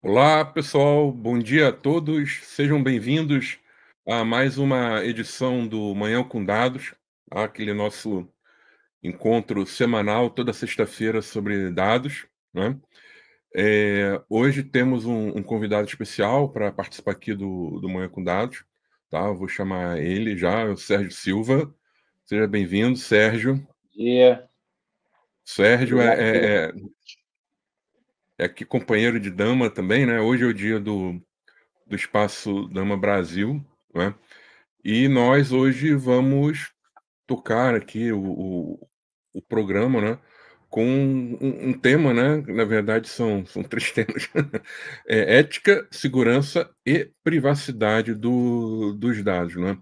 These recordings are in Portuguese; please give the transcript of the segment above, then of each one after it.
Olá, pessoal. Bom dia a todos. Sejam bem-vindos a mais uma edição do Manhã com Dados, aquele nosso encontro semanal toda sexta-feira sobre dados, né? Hoje temos um convidado especial para participar aqui do Manhã com Dados, tá? Eu vou chamar ele já, o Sérgio Silva. Seja bem-vindo, Sérgio. Dia. Sérgio Obrigado pelo é aqui companheiro de dama também, né? Hoje é o dia do Espaço Dama Brasil, né? E nós hoje vamos tocar aqui o programa, né, com um tema, né, na verdade são três temas, ética, segurança e privacidade dos dados, né.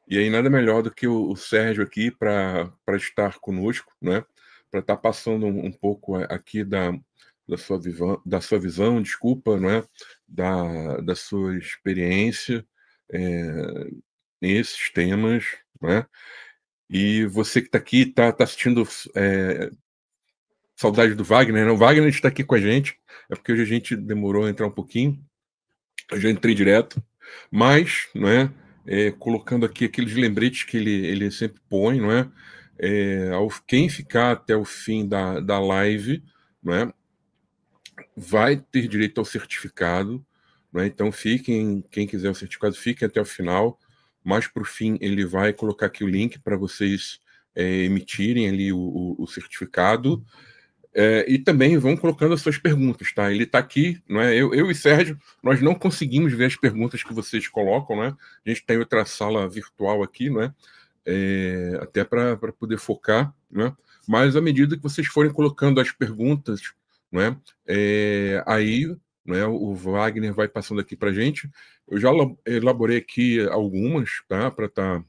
E aí nada melhor do que o Sérgio aqui para estar conosco, né, para estar passando um pouco aqui da sua visão, desculpa, não é, da sua experiência, nesses temas, né. E você que está aqui, está assistindo, saudade do Wagner, né, o Wagner está aqui com a gente, é porque hoje a gente demorou a entrar um pouquinho, eu já entrei direto, mas, não é, colocando aqui aqueles lembretes que ele sempre põe, não é, quem ficar até o fim da live, não é, vai ter direito ao certificado, né? Então fiquem, quem quiser o certificado, fiquem até o final, mas para o fim ele vai colocar aqui o link para vocês emitirem ali o certificado. E também vão colocando as suas perguntas, tá? Ele está aqui, não é? Eu e Sérgio, nós não conseguimos ver as perguntas que vocês colocam, né? A gente tem outra sala virtual aqui, não é? Até para poder focar, né? Mas à medida que vocês forem colocando as perguntas, não é? Aí, não é? O Wagner vai passando aqui para a gente. Eu já elaborei aqui algumas, tá? Para estar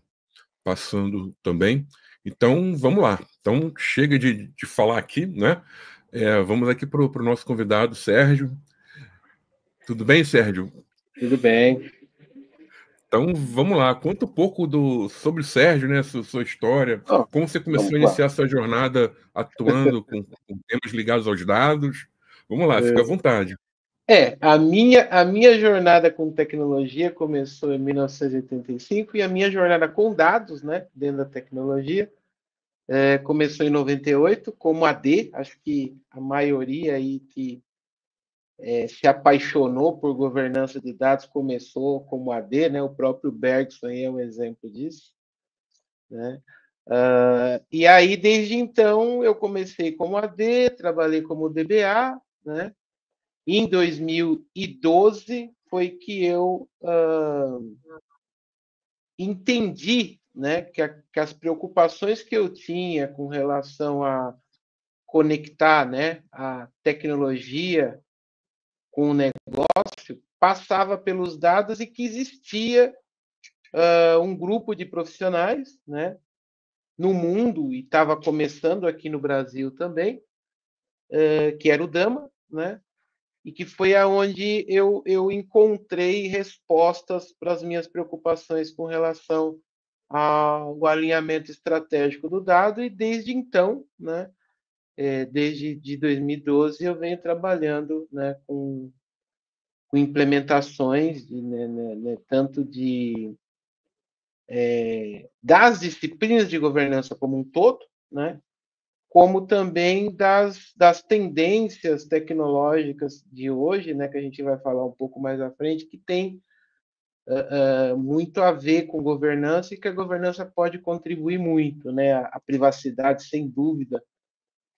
passando também. Então, vamos lá. Então, chega de falar aqui, né? Vamos aqui para o nosso convidado, Sérgio. Tudo bem, Sérgio? Tudo bem. Então, vamos lá. Conta um pouco sobre o Sérgio, né? Sua história, Ó, como você começou vamos a lá. iniciar sua jornada atuando com temas ligados aos dados. Vamos lá, fica à vontade. A minha jornada com tecnologia começou em 1985 e a minha jornada com dados, né, dentro da tecnologia, começou em 98 como AD. Acho que a maioria aí que se apaixonou por governança de dados começou como AD, né? O próprio Bergson aí é um exemplo disso, né? E aí, desde então, eu comecei como AD, trabalhei como DBA, né? Em 2012 foi que eu entendi, né, que as preocupações que eu tinha com relação a conectar, né, a tecnologia com o negócio passava pelos dados e que existia um grupo de profissionais, né, no mundo e estava começando aqui no Brasil também, que era o Dama, né, e que foi aonde eu encontrei respostas para as minhas preocupações com relação ao alinhamento estratégico do dado, e desde então, né, desde de 2012, eu venho trabalhando, né, com implementações, tanto das disciplinas de governança como um todo, né, como também das tendências tecnológicas de hoje, né, que a gente vai falar um pouco mais à frente, que tem muito a ver com governança e que a governança pode contribuir muito, né? A privacidade, sem dúvida,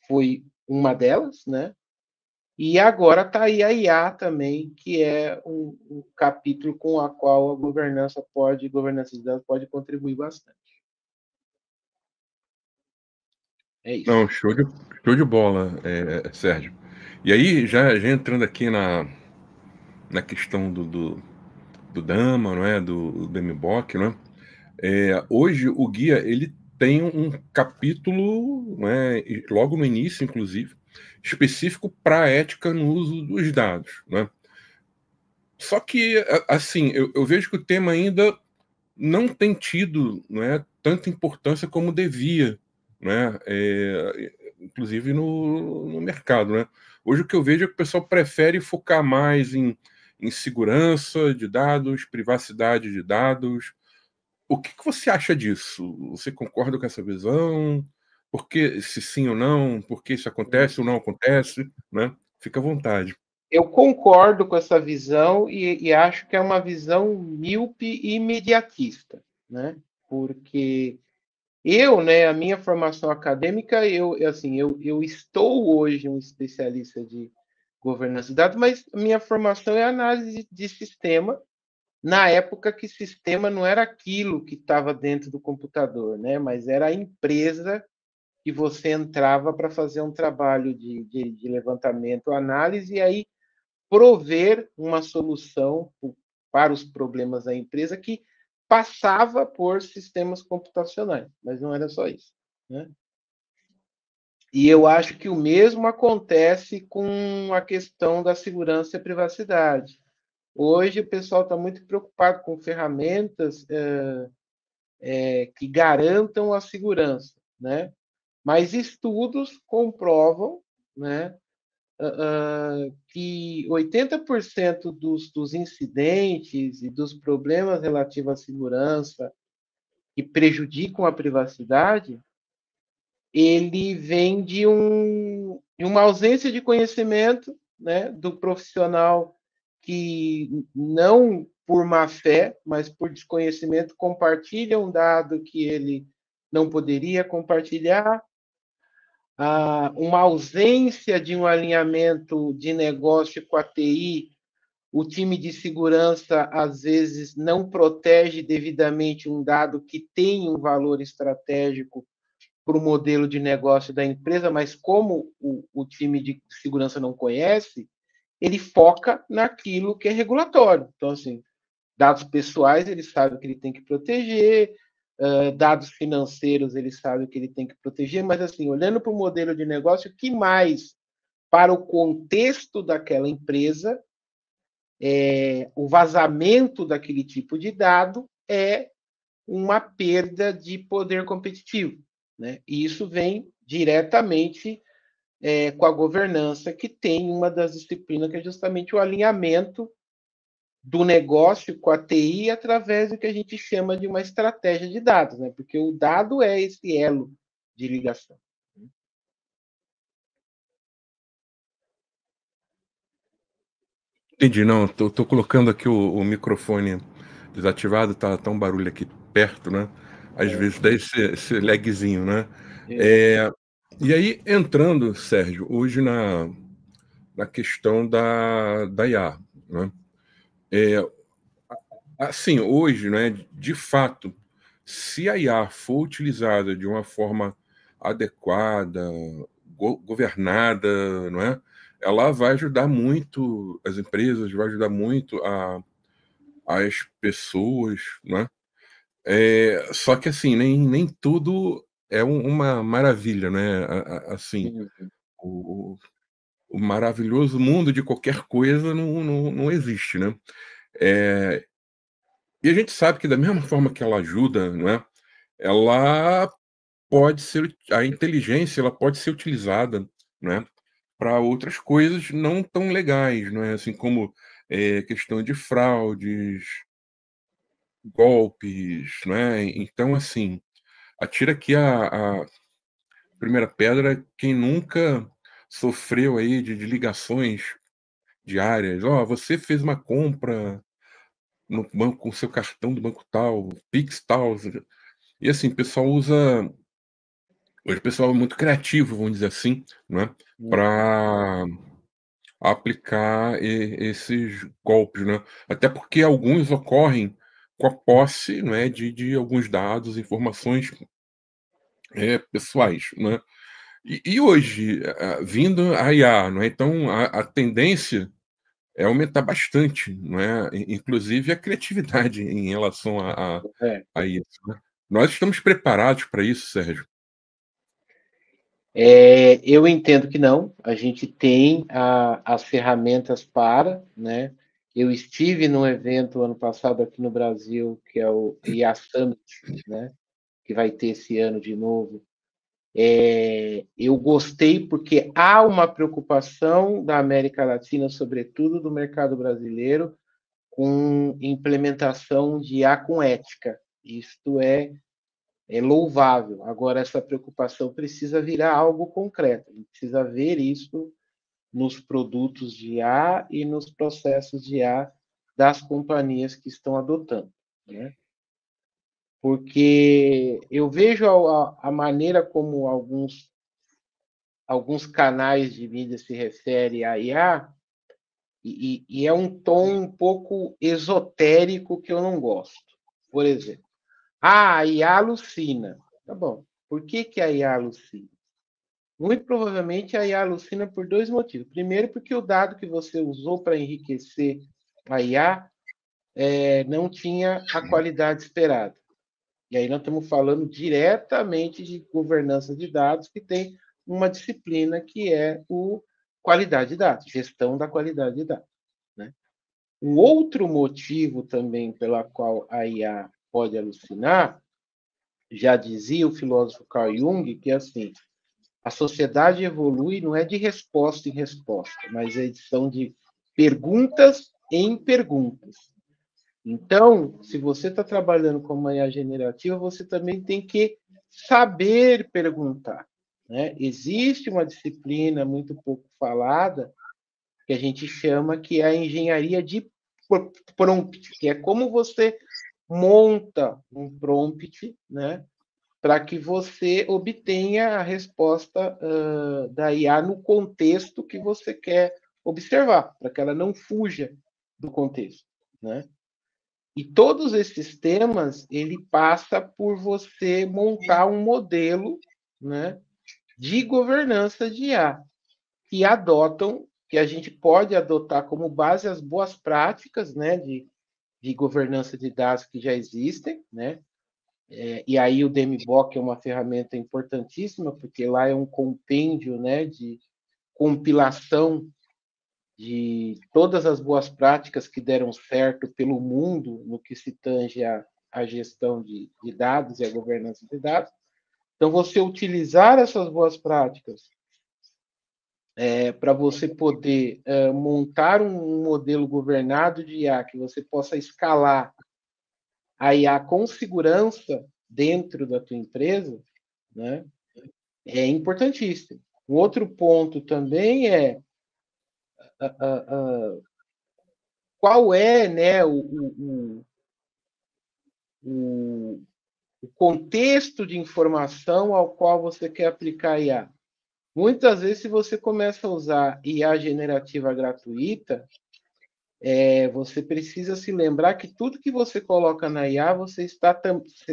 foi uma delas, né? E agora está aí a IA também, que é um capítulo com a qual a governança de dados pode contribuir bastante. É isso. Não, show de bola, Sérgio. E aí, já entrando aqui na questão do Dama, não é? Do MBOK, não é? Hoje o guia ele tem um capítulo, né, logo no início, inclusive, específico para a ética no uso dos dados, né? Só que, assim, eu vejo que o tema ainda não tem tido, né, tanta importância como devia, né? Inclusive no mercado, né? Hoje o que eu vejo é que o pessoal prefere focar mais em segurança de dados, privacidade de dados. O que que você acha disso? Você concorda com essa visão? Por que se sim ou não? Por que isso acontece ou não acontece, né? Fica à vontade. Eu concordo com essa visão e acho que é uma visão míope e imediatista, né? Porque eu, né, a minha formação acadêmica, eu estou hoje um especialista de governança de dados, mas a minha formação é análise de sistema, na época que sistema não era aquilo que estava dentro do computador, né? Mas era a empresa que você entrava para fazer um trabalho de levantamento, análise, e aí prover uma solução para os problemas da empresa que passava por sistemas computacionais, mas não era só isso, né? E eu acho que o mesmo acontece com a questão da segurança e privacidade. Hoje o pessoal está muito preocupado com ferramentas que garantam a segurança, né? Mas estudos comprovam, né, que 80% dos incidentes e dos problemas relativos à segurança que prejudicam a privacidade, ele vem de uma ausência de conhecimento, né, do profissional que não por má fé, mas por desconhecimento compartilha um dado que ele não poderia compartilhar, uma ausência de um alinhamento de negócio com a TI, o time de segurança às vezes não protege devidamente um dado que tem um valor estratégico para o modelo de negócio da empresa, mas como o time de segurança não conhece, ele foca naquilo que é regulatório. Então, assim, dados pessoais, ele sabe que ele tem que proteger, dados financeiros, ele sabe que ele tem que proteger, mas, assim, olhando para o modelo de negócio, o que mais, para o contexto daquela empresa, o vazamento daquele tipo de dado é uma perda de poder competitivo, né? E isso vem diretamente com a governança, que tem uma das disciplinas que é justamente o alinhamento do negócio com a TI através do que a gente chama de uma estratégia de dados, né? Porque o dado é esse elo de ligação. Entendi, não, tô colocando aqui o microfone desativado, tá um barulho aqui perto, né? Às É, vezes dá esse lagzinho, né? é, É, e aí, entrando, Sérgio, hoje na questão da IA, né? É, assim, hoje, né, de fato, se a IA for utilizada de uma forma adequada, governada, não é? Ela vai ajudar muito as empresas, vai ajudar muito as pessoas, né? Só que assim, nem tudo é uma maravilha, né? Assim, uhum, o, o maravilhoso mundo de qualquer coisa não existe, né? É, e a gente sabe que da mesma forma que ela ajuda, não é? Ela pode ser a inteligência, ela pode ser utilizada, né, para outras coisas não tão legais, não é? Assim como, questão de fraudes, golpes, não é? Então, assim, atira aqui a primeira pedra quem nunca sofreu aí de ligações diárias: "Ó, você fez uma compra no banco com o seu cartão do banco tal, Pix tal", e assim, o pessoal usa. Hoje o pessoal é muito criativo, vamos dizer assim, né, uhum. para aplicar esses golpes, né. Até porque alguns ocorrem com a posse, né, de alguns dados, informações, pessoais, né. E hoje, vindo a IA, não é, então a tendência é aumentar bastante, não é, inclusive a criatividade em relação É. a isso, né. Nós estamos preparados para isso, Sérgio? Eu entendo que não. A gente tem as ferramentas para, né? Eu estive num evento ano passado aqui no Brasil, que é o IA Summit, né? Que vai ter esse ano de novo, Eu gostei porque há uma preocupação da América Latina, sobretudo do mercado brasileiro, com implementação de IA com ética. Isto é louvável. Agora, essa preocupação precisa virar algo concreto. A gente precisa ver isso nos produtos de IA e nos processos de IA das companhias que estão adotando, né? Porque eu vejo a maneira como alguns canais de mídia se referem à IA, e é um tom um pouco esotérico que eu não gosto. Por exemplo, a IA alucina. Tá bom. Por que a IA alucina? Muito provavelmente a IA alucina por dois motivos. Primeiro, porque o dado que você usou para enriquecer a IA não tinha a qualidade esperada. E aí nós estamos falando diretamente de governança de dados, que tem uma disciplina que é o qualidade de dados, gestão da qualidade de dados, né? Um outro motivo também pela qual a IA pode alucinar, já dizia o filósofo Carl Jung, que é assim, a sociedade evolui não é de resposta em resposta, mas é edição de perguntas em perguntas. Então, se você está trabalhando com uma IA generativa, você também tem que saber perguntar, né? Existe uma disciplina muito pouco falada que a gente chama que é a engenharia de prompt, que é como você monta um prompt, né, para que você obtenha a resposta da IA no contexto que você quer observar, para que ela não fuja do contexto, né? E todos esses temas, ele passa por você montar um modelo, né, de governança de IA, que que a gente pode adotar como base as boas práticas, né, de governança de dados que já existem, né? E aí o DMBOK é uma ferramenta importantíssima, porque lá é um compêndio, né, de compilação de todas as boas práticas que deram certo pelo mundo no que se tange a gestão de dados e a governança de dados. Então, você utilizar essas boas práticas para você poder montar um modelo governado de IA que você possa escalar a IA com segurança dentro da tua empresa, né, é importantíssimo. Um outro ponto também é qual é, né, o contexto de informação ao qual você quer aplicar IA. Muitas vezes, se você começa a usar IA generativa gratuita, você precisa se lembrar que tudo que você coloca na IA,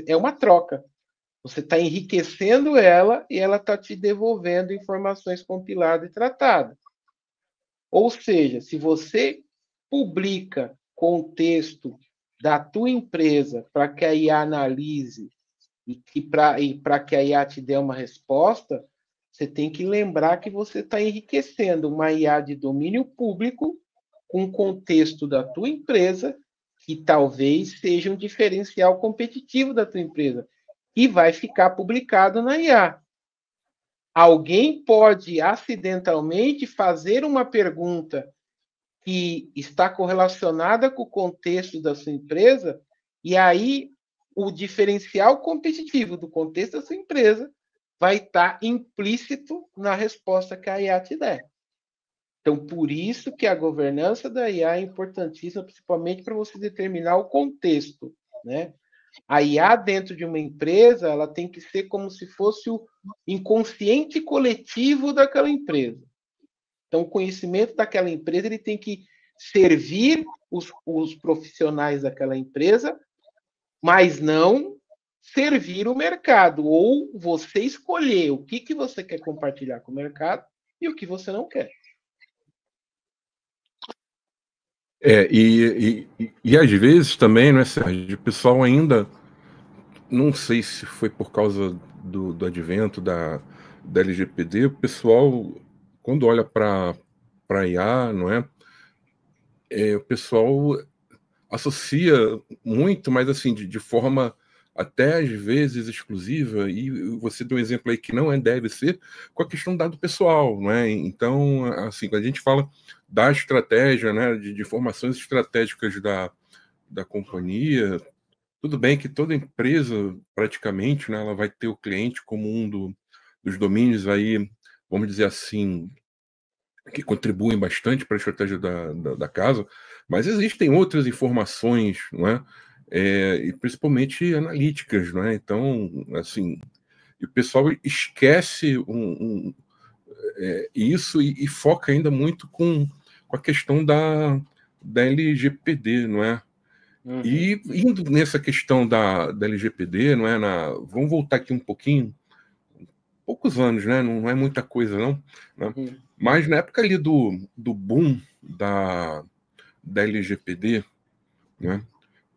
é uma troca. Você está enriquecendo ela e ela está te devolvendo informações compiladas e tratadas. Ou seja, se você publica contexto da tua empresa para que a IA analise e para que a IA te dê uma resposta, você tem que lembrar que você está enriquecendo uma IA de domínio público com o contexto da tua empresa, que talvez seja um diferencial competitivo da tua empresa, e vai ficar publicado na IA. Alguém pode acidentalmente fazer uma pergunta que está correlacionada com o contexto da sua empresa, e aí o diferencial competitivo do contexto da sua empresa vai estar implícito na resposta que a IA te der. Então, por isso que a governança da IA é importantíssima, principalmente para você determinar o contexto, né? A IA dentro de uma empresa, ela tem que ser como se fosse o inconsciente coletivo daquela empresa. Então, o conhecimento daquela empresa ele tem que servir os profissionais daquela empresa, mas não servir o mercado, ou você escolher o que você quer compartilhar com o mercado e o que você não quer. E às vezes também, né, Sérgio, o pessoal ainda, não sei se foi por causa do advento da LGPD, o pessoal, quando olha para IA, não é? O pessoal associa muito, mas assim, de forma até às vezes exclusiva, e você deu um exemplo aí que não deve ser, com a questão do dado pessoal, não é? Então, assim, quando a gente fala da estratégia, né, de formações estratégicas da companhia, tudo bem que toda empresa, praticamente, né, ela vai ter o cliente como um dos domínios aí, vamos dizer assim, que contribuem bastante para a estratégia da casa, mas existem outras informações, não é? E principalmente analíticas, não é? Então, assim, o pessoal esquece isso e foca ainda muito com a questão da LGPD, não é? Uhum, E indo nessa questão da LGPD, não é? Vamos voltar aqui um pouquinho, poucos anos, né? Não é muita coisa, não, né? uhum, Mas na época ali do boom da LGPD, né?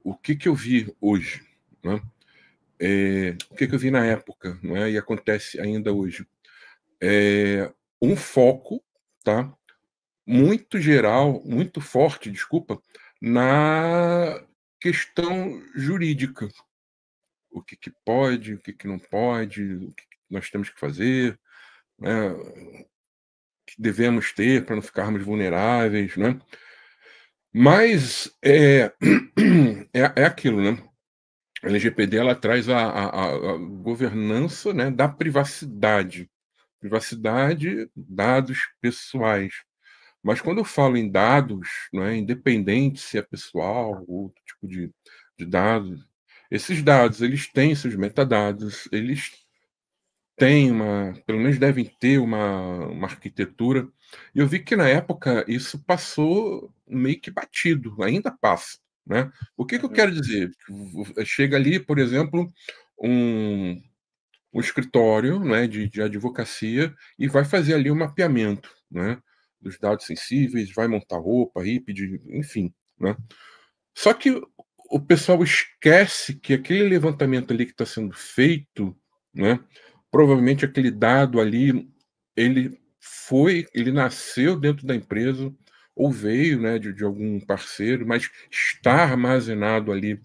O que eu vi hoje, né? O que eu vi na época, né? E acontece ainda hoje, um foco, tá? Muito geral, muito forte, desculpa, na questão jurídica. O que pode, o que não pode, o que nós temos que fazer, né? Que devemos ter para não ficarmos vulneráveis, né? Mas é aquilo, né? A LGPD ela traz a governança, né, da privacidade. Privacidade, dados pessoais. Mas quando eu falo em dados, não é, independente se é pessoal ou outro tipo de dados, esses dados eles têm seus metadados, eles têm pelo menos devem ter uma arquitetura. E eu vi que na época isso passou meio que batido, ainda passa, né? O que eu uhum, quero dizer? Chega ali, por exemplo, um um escritório, né, de advocacia e vai fazer ali um mapeamento, né, dos dados sensíveis, vai montar roupa, RIPD, enfim, né. Só que o pessoal esquece que aquele levantamento ali que está sendo feito, né, provavelmente aquele dado ali, ele nasceu dentro da empresa ou veio, né, de algum parceiro, mas está armazenado ali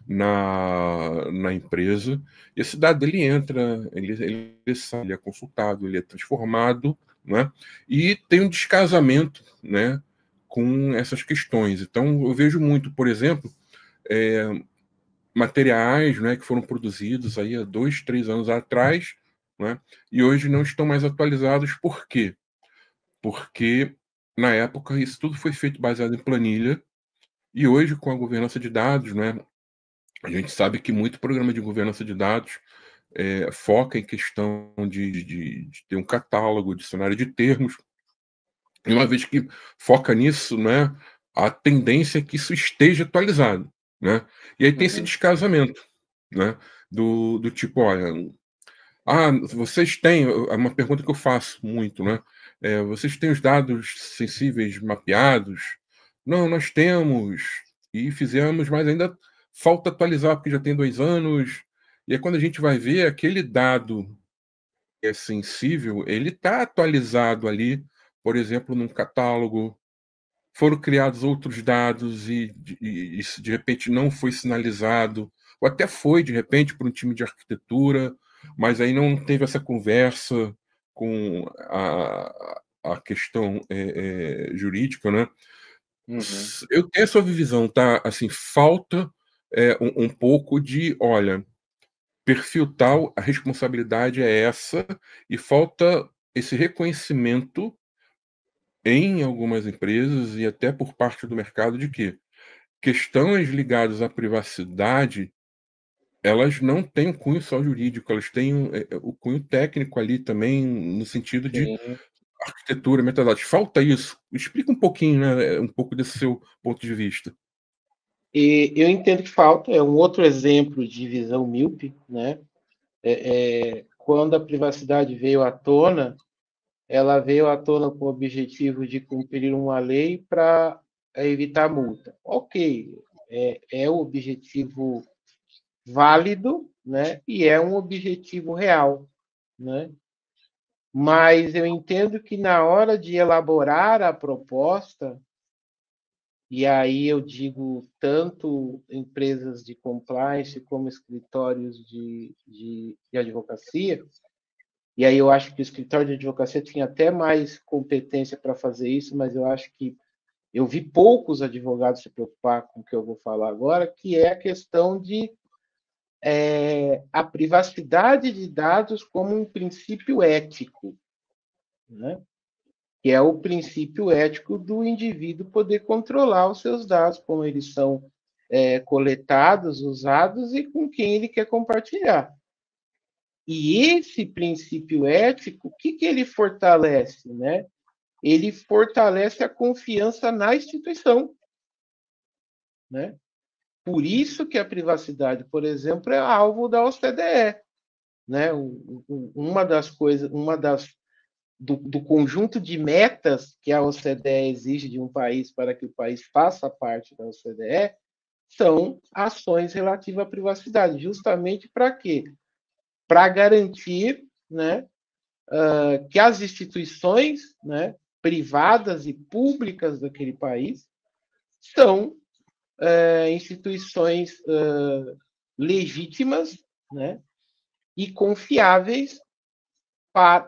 na empresa. Esse dado ele entra, ele sai, ele é consultado, ele é transformado, né, e tem um descasamento, né, com essas questões. Então, eu vejo muito, por exemplo, é, materiais, né, que foram produzidos aí há 2, 3 anos atrás, né, e hoje não estão mais atualizados. Por quê? Porque na época isso tudo foi feito baseado em planilha e hoje com a governança de dados, né, a gente sabe que muito programa de governança de dados foca em questão de ter um catálogo, dicionário de termos. E uma vez que foca nisso, né, a tendência é que isso esteja atualizado, né. E aí tem esse uhum, descasamento, né, do tipo: "Olha, vocês têm", é uma pergunta que eu faço muito, né, "Vocês têm os dados sensíveis mapeados?". "Não, nós temos, e fizemos, mas ainda falta atualizar, porque já tem 2 anos". E aí quando a gente vai ver aquele dado que é sensível, ele está atualizado ali, por exemplo, num catálogo, foram criados outros dados e isso de repente não foi sinalizado, ou até foi de repente para um time de arquitetura, mas aí não teve essa conversa com a questão, jurídica, né. uhum. Eu tenho essa visão, tá, assim, falta, um pouco de: "Olha, perfil tal, a responsabilidade é essa", e falta esse reconhecimento em algumas empresas e até por parte do mercado de que questões ligadas à privacidade, elas não têm um cunho só jurídico, elas têm o cunho técnico ali também, no sentido de Sim. arquitetura, metadados. Falta isso. Explica um pouquinho, né, um pouco desse seu ponto de vista. E eu entendo que falta, é um outro exemplo de visão míope, né? Quando a privacidade veio à tona, ela veio à tona com o objetivo de cumprir uma lei para evitar multa. Ok, é o objetivo válido, né? E é um objetivo real, né? Mas eu entendo que na hora de elaborar a proposta, e aí eu digo tanto empresas de compliance como escritórios de advocacia, e aí eu acho que o escritório de advocacia tinha até mais competência para fazer isso, mas eu acho que eu vi poucos advogados se preocupar com o que eu vou falar agora, que é a questão de a privacidade de dados como um princípio ético, né? Que é o princípio ético do indivíduo poder controlar os seus dados, como eles são coletados, usados e com quem ele quer compartilhar. E esse princípio ético, o que ele fortalece, né? Ele fortalece a confiança na instituição, né? Por isso que a privacidade, por exemplo, é alvo da OCDE, né? Uma das coisas, do conjunto de metas que a OCDE exige de um país para que o país faça parte da OCDE são ações relativas à privacidade, justamente para quê? Para garantir, né, que as instituições, né, privadas e públicas daquele país são instituições legítimas, né, e confiáveis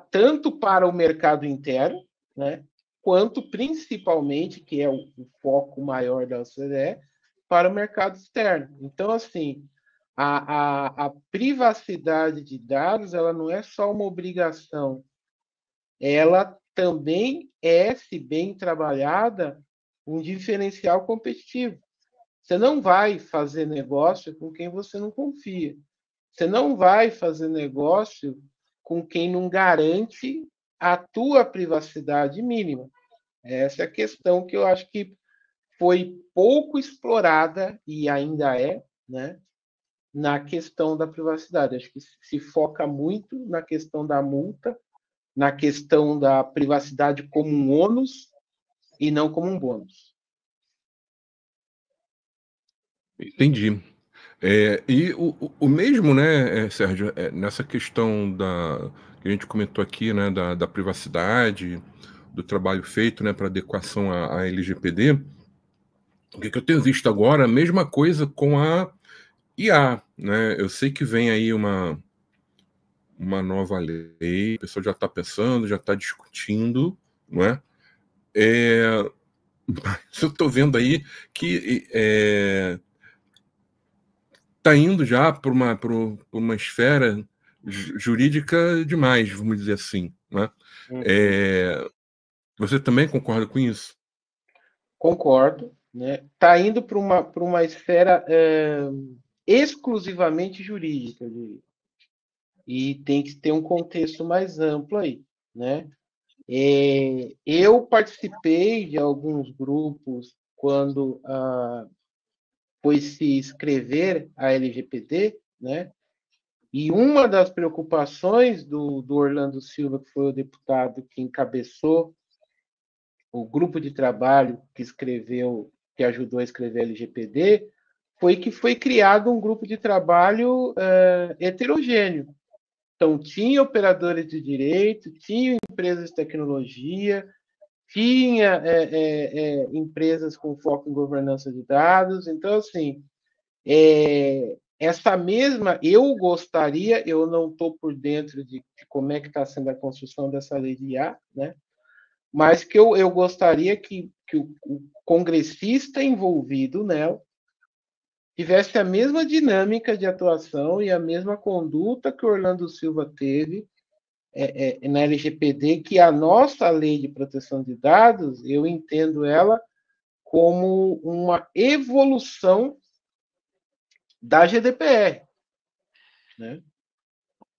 tanto para o mercado interno, né, quanto principalmente, que é o foco maior da OCDE, para o mercado externo. Então, assim, a privacidade de dados ela não é só uma obrigação, ela também é, se bem trabalhada, um diferencial competitivo. Você não vai fazer negócio com quem você não confia. Você não vai fazer negócio com quem não garante a tua privacidade mínima. Essa é a questão que eu acho que foi pouco explorada e ainda é, né, na questão da privacidade. Acho que se foca muito na questão da multa, na questão da privacidade como um ônus e não como um bônus. Entendi. E o mesmo, né, Sérgio, nessa questão que a gente comentou aqui, né, da privacidade, do trabalho feito, né, para adequação à LGPD, o que eu tenho visto agora, a mesma coisa com a IA, né? Eu sei que vem aí uma nova lei, o pessoal já está pensando, já está discutindo, não é? Mas eu estou vendo aí que está indo já para uma esfera jurídica demais, vamos dizer assim, né? Você também concorda com isso? Concordo, né? Está indo para uma esfera exclusivamente jurídica, eu diria. E tem que ter um contexto mais amplo aí, né? Eu participei de alguns grupos quando foi se escrever a LGPD, né? E uma das preocupações do Orlando Silva, que foi o deputado que encabeçou o grupo de trabalho que ajudou a escrever a LGPD, foi criado um grupo de trabalho heterogêneo. Então, tinha operadores de direito, tinha empresas de tecnologia, tinha empresas com foco em governança de dados. Então, assim, essa mesma, eu gostaria, eu não estou por dentro de como é que está sendo a construção dessa lei de IA, né? Mas que eu gostaria que o congressista envolvido nela tivesse a mesma dinâmica de atuação e a mesma conduta que o Orlando Silva teve na LGPD, que a nossa lei de proteção de dados, eu entendo ela como uma evolução da GDPR, né?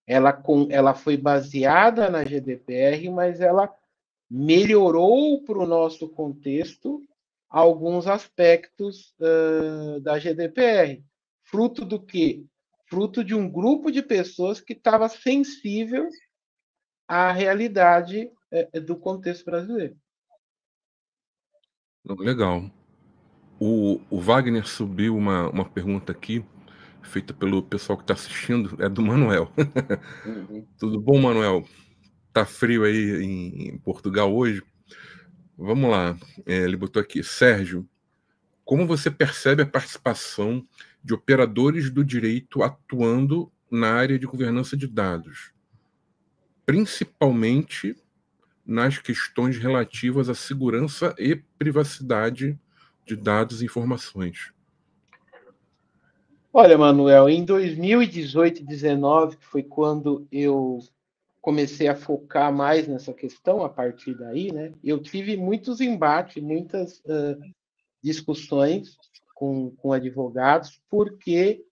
Ela foi baseada na GDPR, mas ela melhorou para o nosso contexto alguns aspectos da GDPR. Fruto do quê? Fruto de um grupo de pessoas que estava sensível à realidade do contexto brasileiro. Legal. O Wagner subiu uma pergunta aqui, feita pelo pessoal que está assistindo, é do Manuel. Uhum. Tudo bom, Manuel? Tá frio aí em Portugal hoje? Vamos lá. Ele botou aqui, Sérgio, como você percebe a participação de operadores do direito atuando na área de governança de dados, principalmente nas questões relativas à segurança e privacidade de dados e informações? Olha, Manuel, em 2018 e 2019, que foi quando eu comecei a focar mais nessa questão, a partir daí, né, eu tive muitos embates, muitas discussões com advogados, porque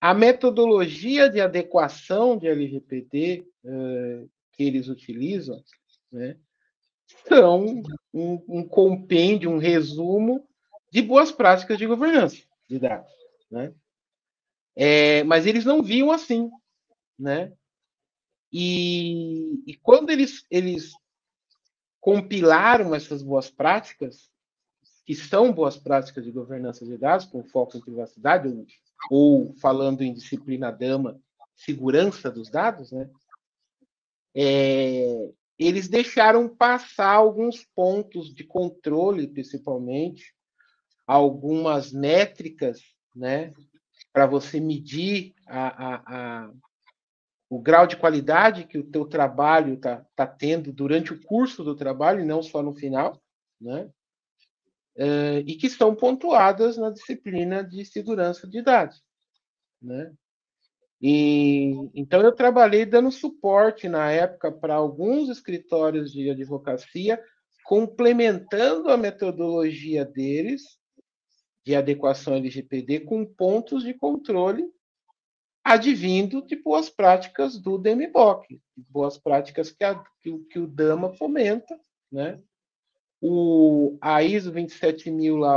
a metodologia de adequação de LGPD que eles utilizam, né, são um compêndio, um resumo de boas práticas de governança de dados, né? Mas eles não viam assim, né? E quando eles compilaram essas boas práticas, que são boas práticas de governança de dados, com foco em privacidade, ou falando em disciplina DAMA, segurança dos dados, né? Eles deixaram passar alguns pontos de controle, principalmente, algumas métricas, né, para você medir o grau de qualidade que o teu trabalho tá tendo durante o curso do trabalho, e não só no final, né? E que estão pontuadas na disciplina de segurança de dados, né? Então, eu trabalhei dando suporte na época para alguns escritórios de advocacia, complementando a metodologia deles de adequação LGPD com pontos de controle advindo de boas práticas do DMBOK, boas práticas que o DAMA fomenta, né? A ISO 27000 lá,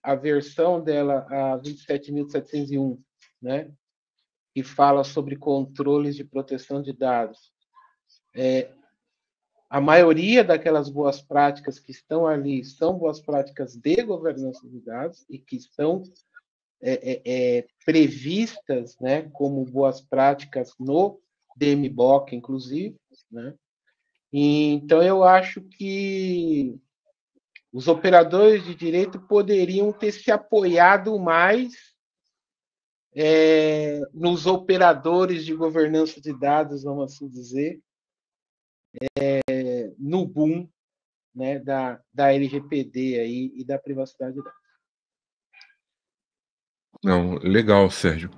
a versão dela, a 27701, né? Que fala sobre controles de proteção de dados. A maioria daquelas boas práticas que estão ali são boas práticas de governança de dados e que estão previstas, né, como boas práticas no DMBOK, inclusive, né? Então, eu acho que os operadores de direito poderiam ter se apoiado mais nos operadores de governança de dados, vamos assim dizer, no boom, né, da LGPD aí e da privacidade de dados. Não, legal, Sérgio.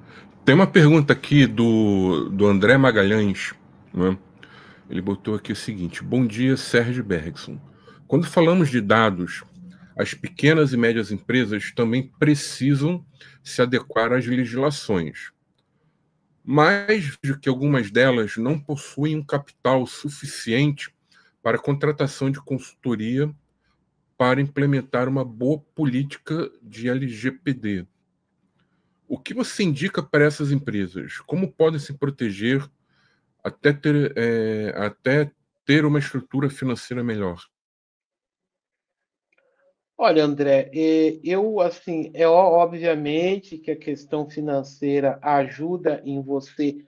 Tem uma pergunta aqui do André Magalhães, né? Ele botou aqui o seguinte: bom dia, Sérgio Bergson. Quando falamos de dados, as pequenas e médias empresas também precisam se adequar às legislações, mas de que algumas delas não possuem um capital suficiente para a contratação de consultoria para implementar uma boa política de LGPD. O que você indica para essas empresas? Como podem se proteger até ter uma estrutura financeira melhor? Olha, André, eu, assim, obviamente que a questão financeira ajuda em você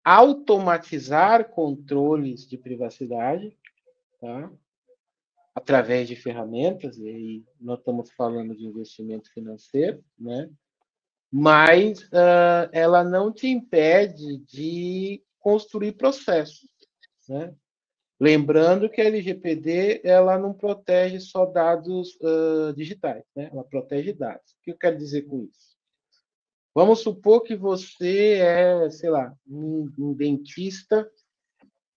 automatizar controles de privacidade, tá? Através de ferramentas, e aí nós estamos falando de investimento financeiro, né? Mas ela não te impede de construir processos, né? Lembrando que a LGPD ela não protege só dados digitais, né? Ela protege dados. O que eu quero dizer com isso? Vamos supor que você é, sei lá, um dentista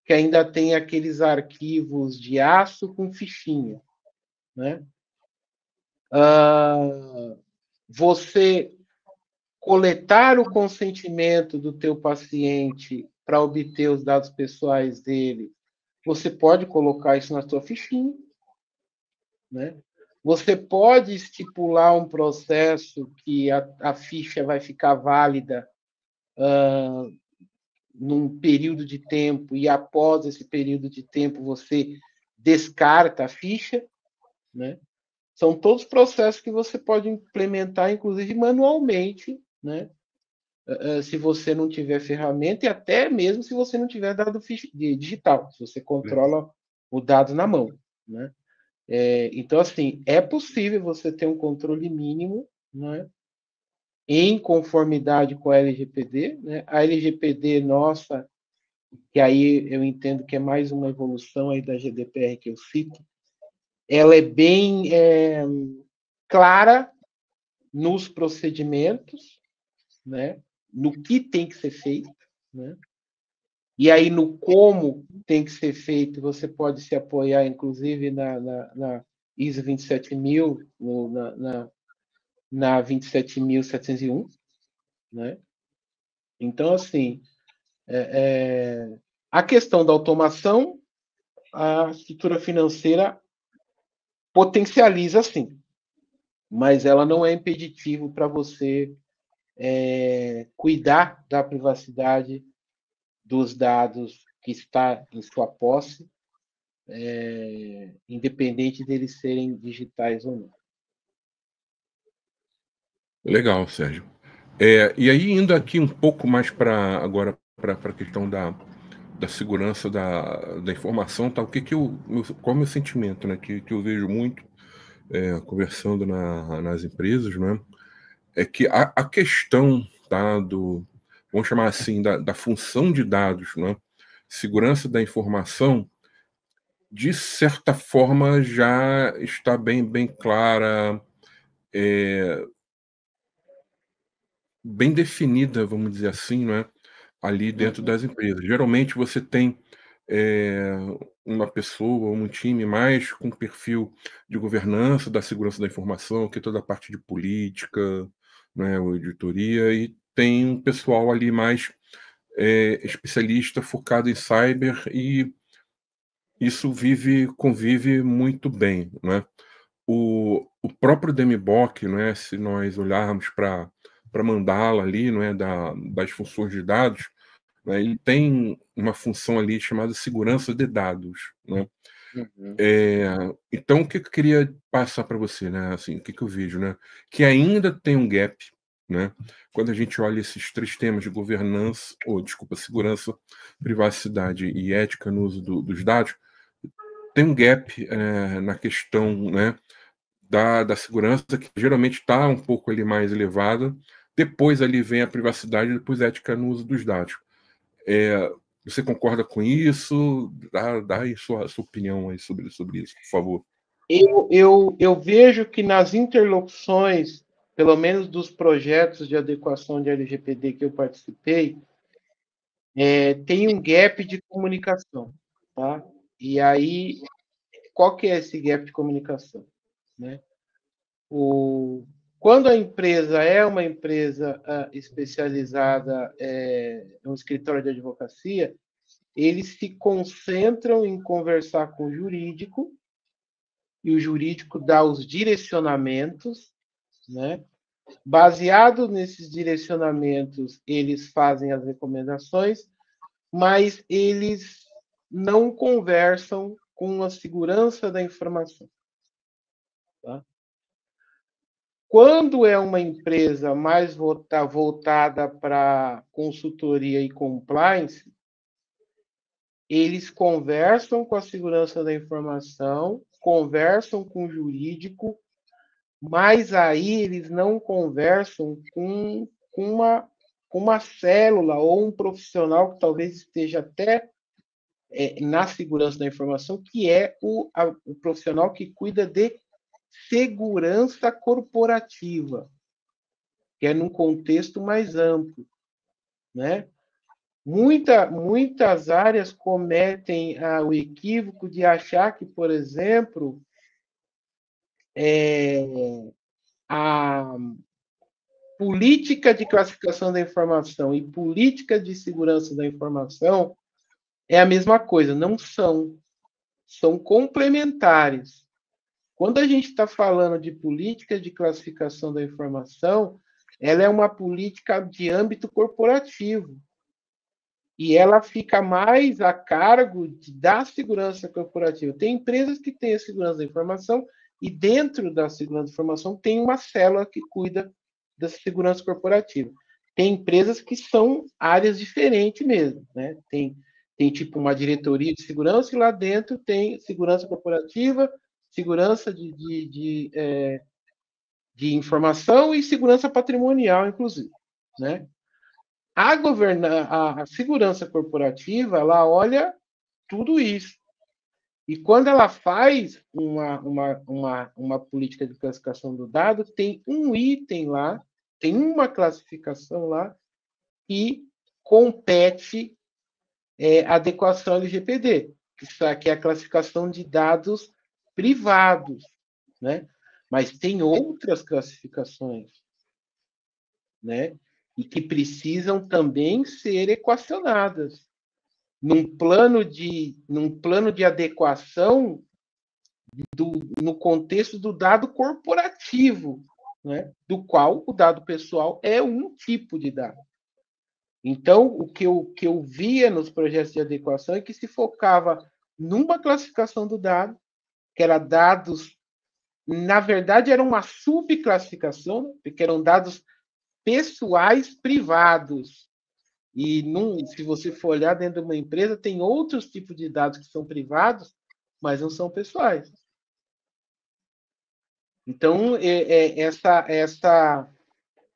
que ainda tem aqueles arquivos de aço com fichinha, né? Você coletar o consentimento do teu paciente para obter os dados pessoais dele, você pode colocar isso na sua fichinha, né? Você pode estipular um processo que a ficha vai ficar válida num período de tempo e após esse período de tempo você descarta a ficha, né? São todos processos que você pode implementar, inclusive manualmente, né? Se você não tiver ferramenta e até mesmo se você não tiver dado digital, se você controla o dado na mão, né? Então, assim, é possível você ter um controle mínimo, né, em conformidade com a LGPD, né? A LGPD nossa, que aí eu entendo que é mais uma evolução aí da GDPR que eu cito, ela é bem clara nos procedimentos, né? No que tem que ser feito, né? E aí no como tem que ser feito, você pode se apoiar, inclusive, na ISO 27000, na 27701, né? Então, assim, a questão da automação, a estrutura financeira potencializa, sim, mas ela não é impeditivo para você cuidar da privacidade dos dados que está em sua posse, independente deles serem digitais ou não. Legal, Sérgio. E aí, indo aqui um pouco mais para agora para a questão da segurança da informação, tá? O que que qual é o meu sentimento, né? Que eu vejo muito conversando nas empresas, né? É que a questão, tá? Vamos chamar assim, da função de dados, né? Segurança da informação, de certa forma, já está bem clara, bem definida, vamos dizer assim, né? Ali dentro Uhum, das empresas. Geralmente você tem eh, uma pessoa, um time mais com perfil de governança da segurança da informação, que é toda a parte de política, né, ou editoria, e tem um pessoal ali mais especialista focado em cyber, e isso convive muito bem, né? O próprio DMBOK, né, se nós olharmos para mandala ali, não é, das funções de dados, né, ele tem uma função ali chamada segurança de dados, né? uhum. Então o que que eu queria passar para você, né, assim, o que que eu vejo, né, que ainda tem um gap, né, quando a gente olha esses 3 temas de governança ou desculpa, segurança, privacidade e ética no uso dos dados, tem um gap, na questão, né, da segurança, que geralmente está um pouco ali mais elevada, depois ali vem a privacidade, depois a ética no uso dos dados. É, você concorda com isso? Dá aí sua opinião aí sobre isso, por favor. Eu vejo que nas interlocuções, pelo menos dos projetos de adequação de LGPD que eu participei, tem um gap de comunicação, tá? E aí, qual que é esse gap de comunicação, né? Quando a empresa é uma empresa especializada em um escritório de advocacia, eles se concentram em conversar com o jurídico, e o jurídico dá os direcionamentos, né? Baseado nesses direcionamentos, eles fazem as recomendações, mas eles não conversam com a segurança da informação. Tá? Quando é uma empresa mais voltada para consultoria e compliance, eles conversam com a segurança da informação, conversam com o jurídico, mas aí eles não conversam com uma célula ou um profissional que talvez esteja até na segurança da informação, que é o profissional que cuida de segurança corporativa, que é num contexto mais amplo, né? Muitas áreas cometem o equívoco de achar que, por exemplo, a política de classificação da informação e política de segurança da informação é a mesma coisa. Não são. São complementares. Quando a gente está falando de política de classificação da informação, ela é uma política de âmbito corporativo. E ela fica mais a cargo da segurança corporativa. Tem empresas que têm a segurança da informação e dentro da segurança da informação tem uma célula que cuida da segurança corporativa. Tem empresas que são áreas diferentes mesmo, né? Tem tipo uma diretoria de segurança e lá dentro tem segurança corporativa, segurança de informação e segurança patrimonial, inclusive, né? A segurança corporativa, ela olha tudo isso. E quando ela faz uma política de classificação do dado, tem um item lá, tem uma classificação lá que compete adequação LGPD, que é a classificação de dados privados, né? Mas tem outras classificações, né? E que precisam também ser equacionadas num plano de adequação no contexto do dado corporativo, né? Do qual o dado pessoal é um tipo de dado. Então, o que eu via nos projetos de adequação é que se focava numa classificação do dado, que era dados, na verdade, era uma subclassificação, porque eram dados pessoais privados. E se você for olhar dentro de uma empresa, tem outros tipos de dados que são privados, mas não são pessoais. Então,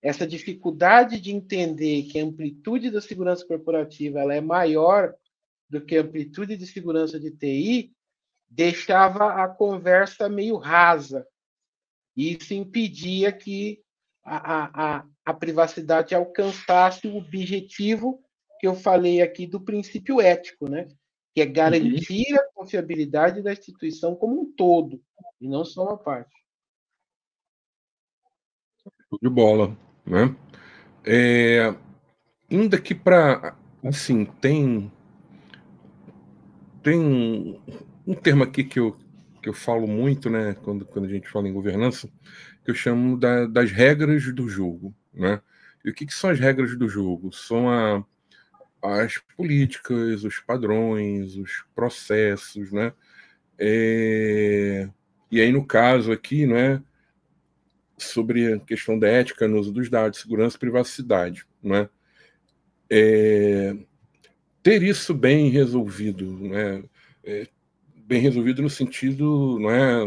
essa dificuldade de entender que a amplitude da segurança corporativa ela é maior do que a amplitude de segurança de TI deixava a conversa meio rasa. E isso impedia que a privacidade alcançasse o objetivo que eu falei aqui do princípio ético, né? Que é garantir a confiabilidade da instituição como um todo, e não só uma parte. De bola, né? Indo aqui para, assim, tem um termo aqui que eu falo muito, né, quando a gente fala em governança, que eu chamo das regras do jogo, né? E o que são as regras do jogo? São as políticas, os padrões, os processos, né? E aí, no caso aqui, né, sobre a questão da ética no uso dos dados, segurança e privacidade, né? Ter isso bem resolvido, né? Bem resolvido no sentido, não é,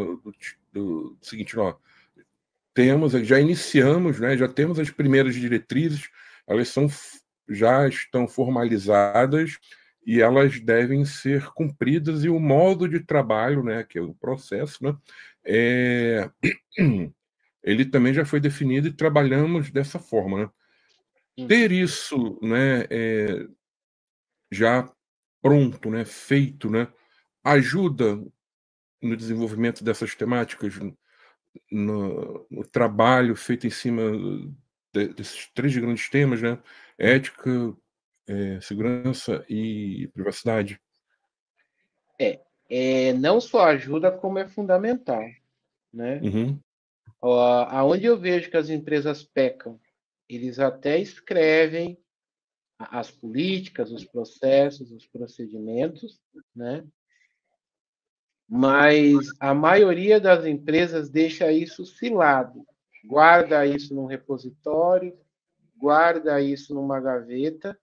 do seguinte, ó, já iniciamos, né? Já temos as primeiras diretrizes, elas já estão formalizadas e elas devem ser cumpridas, e o modo de trabalho, né, que é o processo, né, ele também já foi definido e trabalhamos dessa forma, né? Ter isso, né, já pronto, né, feito, né, ajuda no desenvolvimento dessas temáticas, no trabalho feito em cima desses três grandes temas, né? Ética, segurança e privacidade. Não só ajuda, como é fundamental, né? Uhum. Aonde eu vejo que as empresas pecam, eles até escrevem as políticas, os processos, os procedimentos, né? Mas a maioria das empresas deixa isso cilado, guarda isso num repositório, guarda isso numa gaveta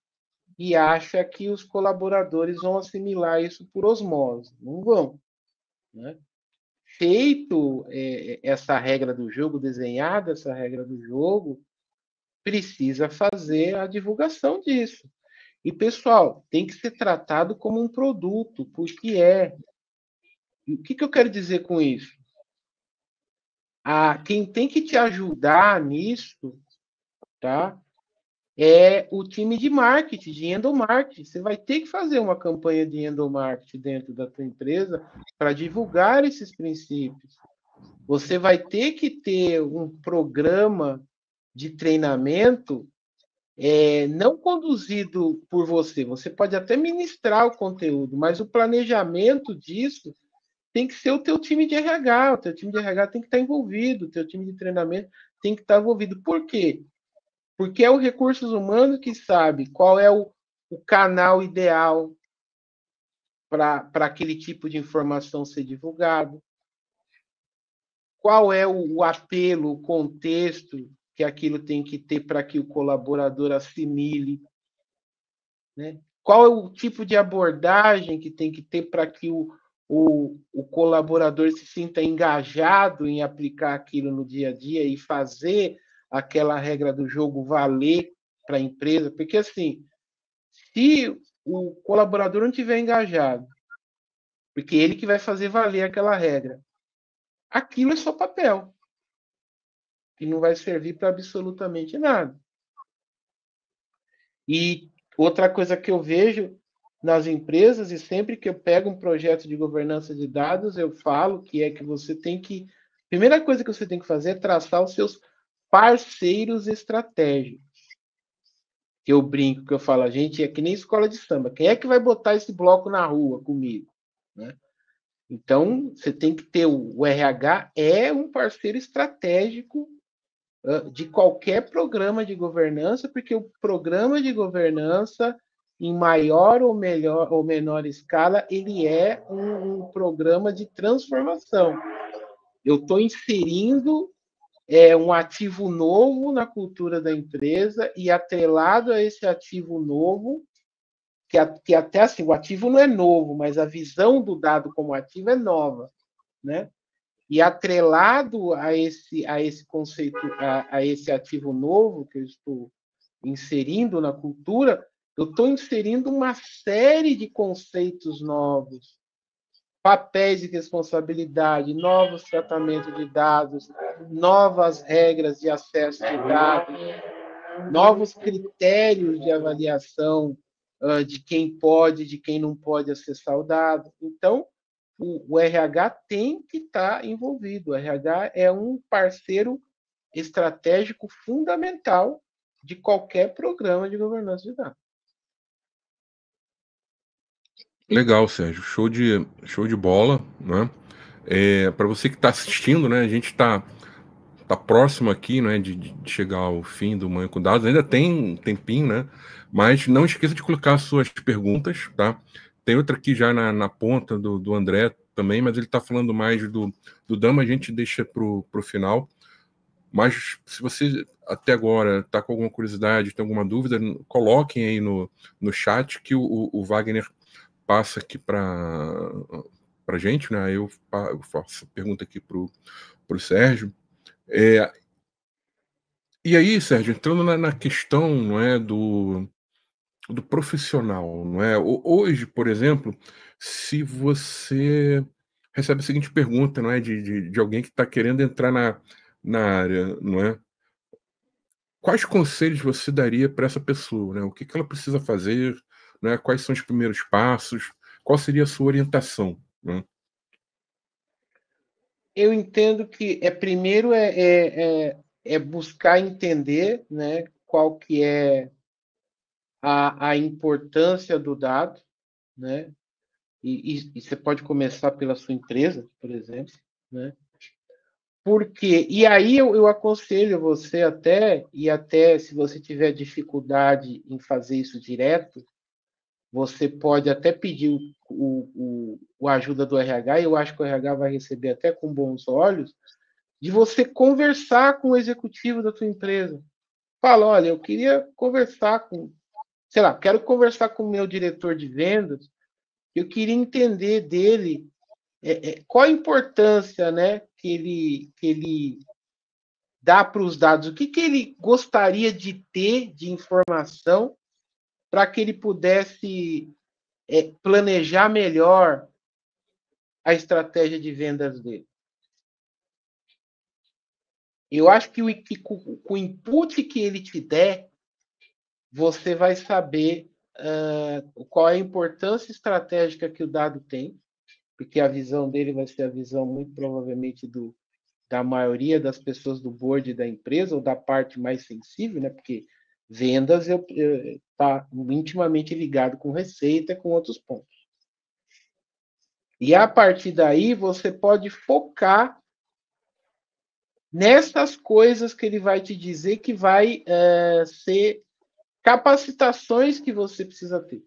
e acha que os colaboradores vão assimilar isso por osmose. Não vão, né? Feito essa regra do jogo, desenhada essa regra do jogo, precisa fazer a divulgação disso. E, pessoal, tem que ser tratado como um produto, porque é. E o que eu quero dizer com isso? Quem tem que te ajudar nisso, tá? É o time de marketing, de endomarketing. Você vai ter que fazer uma campanha de endomarketing dentro da tua empresa para divulgar esses princípios. Você vai ter que ter um programa de treinamento não conduzido por você. Você pode até ministrar o conteúdo, mas o planejamento disso tem que ser o teu time de RH. O teu time de RH tem que estar envolvido, o teu time de treinamento tem que estar envolvido. Por quê? Porque é o recursos humanos que sabe qual é o canal ideal para aquele tipo de informação ser divulgado, qual é o apelo, o contexto que aquilo tem que ter para que o colaborador assimile, né? Qual é o tipo de abordagem que tem que ter para que o colaborador se sinta engajado em aplicar aquilo no dia a dia e fazer aquela regra do jogo valer para a empresa, porque assim, se o colaborador não tiver engajado, porque ele que vai fazer valer aquela regra, aquilo é só papel, que não vai servir para absolutamente nada. E outra coisa que eu vejo nas empresas, e sempre que eu pego um projeto de governança de dados, eu falo que é que você tem que. A primeira coisa que você tem que fazer é traçar os seus parceiros estratégicos. Eu brinco, que eu falo, a gente é que nem escola de samba. Quem é que vai botar esse bloco na rua comigo? Né? Então, você tem que ter o RH é um parceiro estratégico de qualquer programa de governança, porque o programa de governança, em maior ou menor escala, ele é um programa de transformação. Eu estou inserindo um ativo novo na cultura da empresa e atrelado a esse ativo novo, que até assim, o ativo não é novo, mas a visão do dado como ativo é nova, né? E atrelado a esse conceito, a esse ativo novo que eu estou inserindo na cultura, eu estou inserindo uma série de conceitos novos, papéis de responsabilidade, novos tratamentos de dados, novas regras de acesso de dados, novos critérios de avaliação de quem pode, de quem não pode acessar o dado. Então, o RH tem que estar envolvido. O RH é um parceiro estratégico fundamental de qualquer programa de governança de dados. Legal, Sérgio. Show de bola, né? Para você que está assistindo, né? A gente tá próximo aqui, né? De chegar ao fim do Manhã com Dados. Ainda tem um tempinho, né? Mas não esqueça de colocar suas perguntas, tá? Tem outra aqui já na ponta do André também, mas ele está falando mais do Dama, a gente deixa pro final. Mas se você até agora está com alguma curiosidade, tem alguma dúvida, coloquem aí no chat que o Wagner passa aqui para gente, né? Eu faço a pergunta aqui pro Sérgio. E aí, Sérgio, entrando na questão, não é, do profissional, não é? Hoje, por exemplo, se você recebe a seguinte pergunta, não é, de alguém que está querendo entrar na área, não é? Quais conselhos você daria para essa pessoa, né? O que ela precisa fazer, né? Quais são os primeiros passos? Qual seria a sua orientação, né? Eu entendo que primeiro buscar entender, né, qual que é a importância do dado, né? E você pode começar pela sua empresa, por exemplo, né? Porque, e aí eu aconselho você até se você tiver dificuldade em fazer isso direto, você pode até pedir o ajuda do RH, e eu acho que o RH vai receber até com bons olhos, de você conversar com o executivo da tua empresa. Fala, olha, eu queria conversar sei lá, quero conversar com o meu diretor de vendas, eu queria entender dele qual a importância, né, que ele dá para os dados, o que ele gostaria de ter de informação para que ele pudesse planejar melhor a estratégia de vendas dele. Eu acho que com o input que ele te der, você vai saber qual é a importância estratégica que o dado tem, porque a visão dele vai ser a visão, muito provavelmente, da maioria das pessoas do board da empresa, ou da parte mais sensível, né? Porque vendas está intimamente ligado com receita, com outros pontos. E a partir daí, você pode focar nessas coisas que ele vai te dizer que vai ser capacitações que você precisa ter.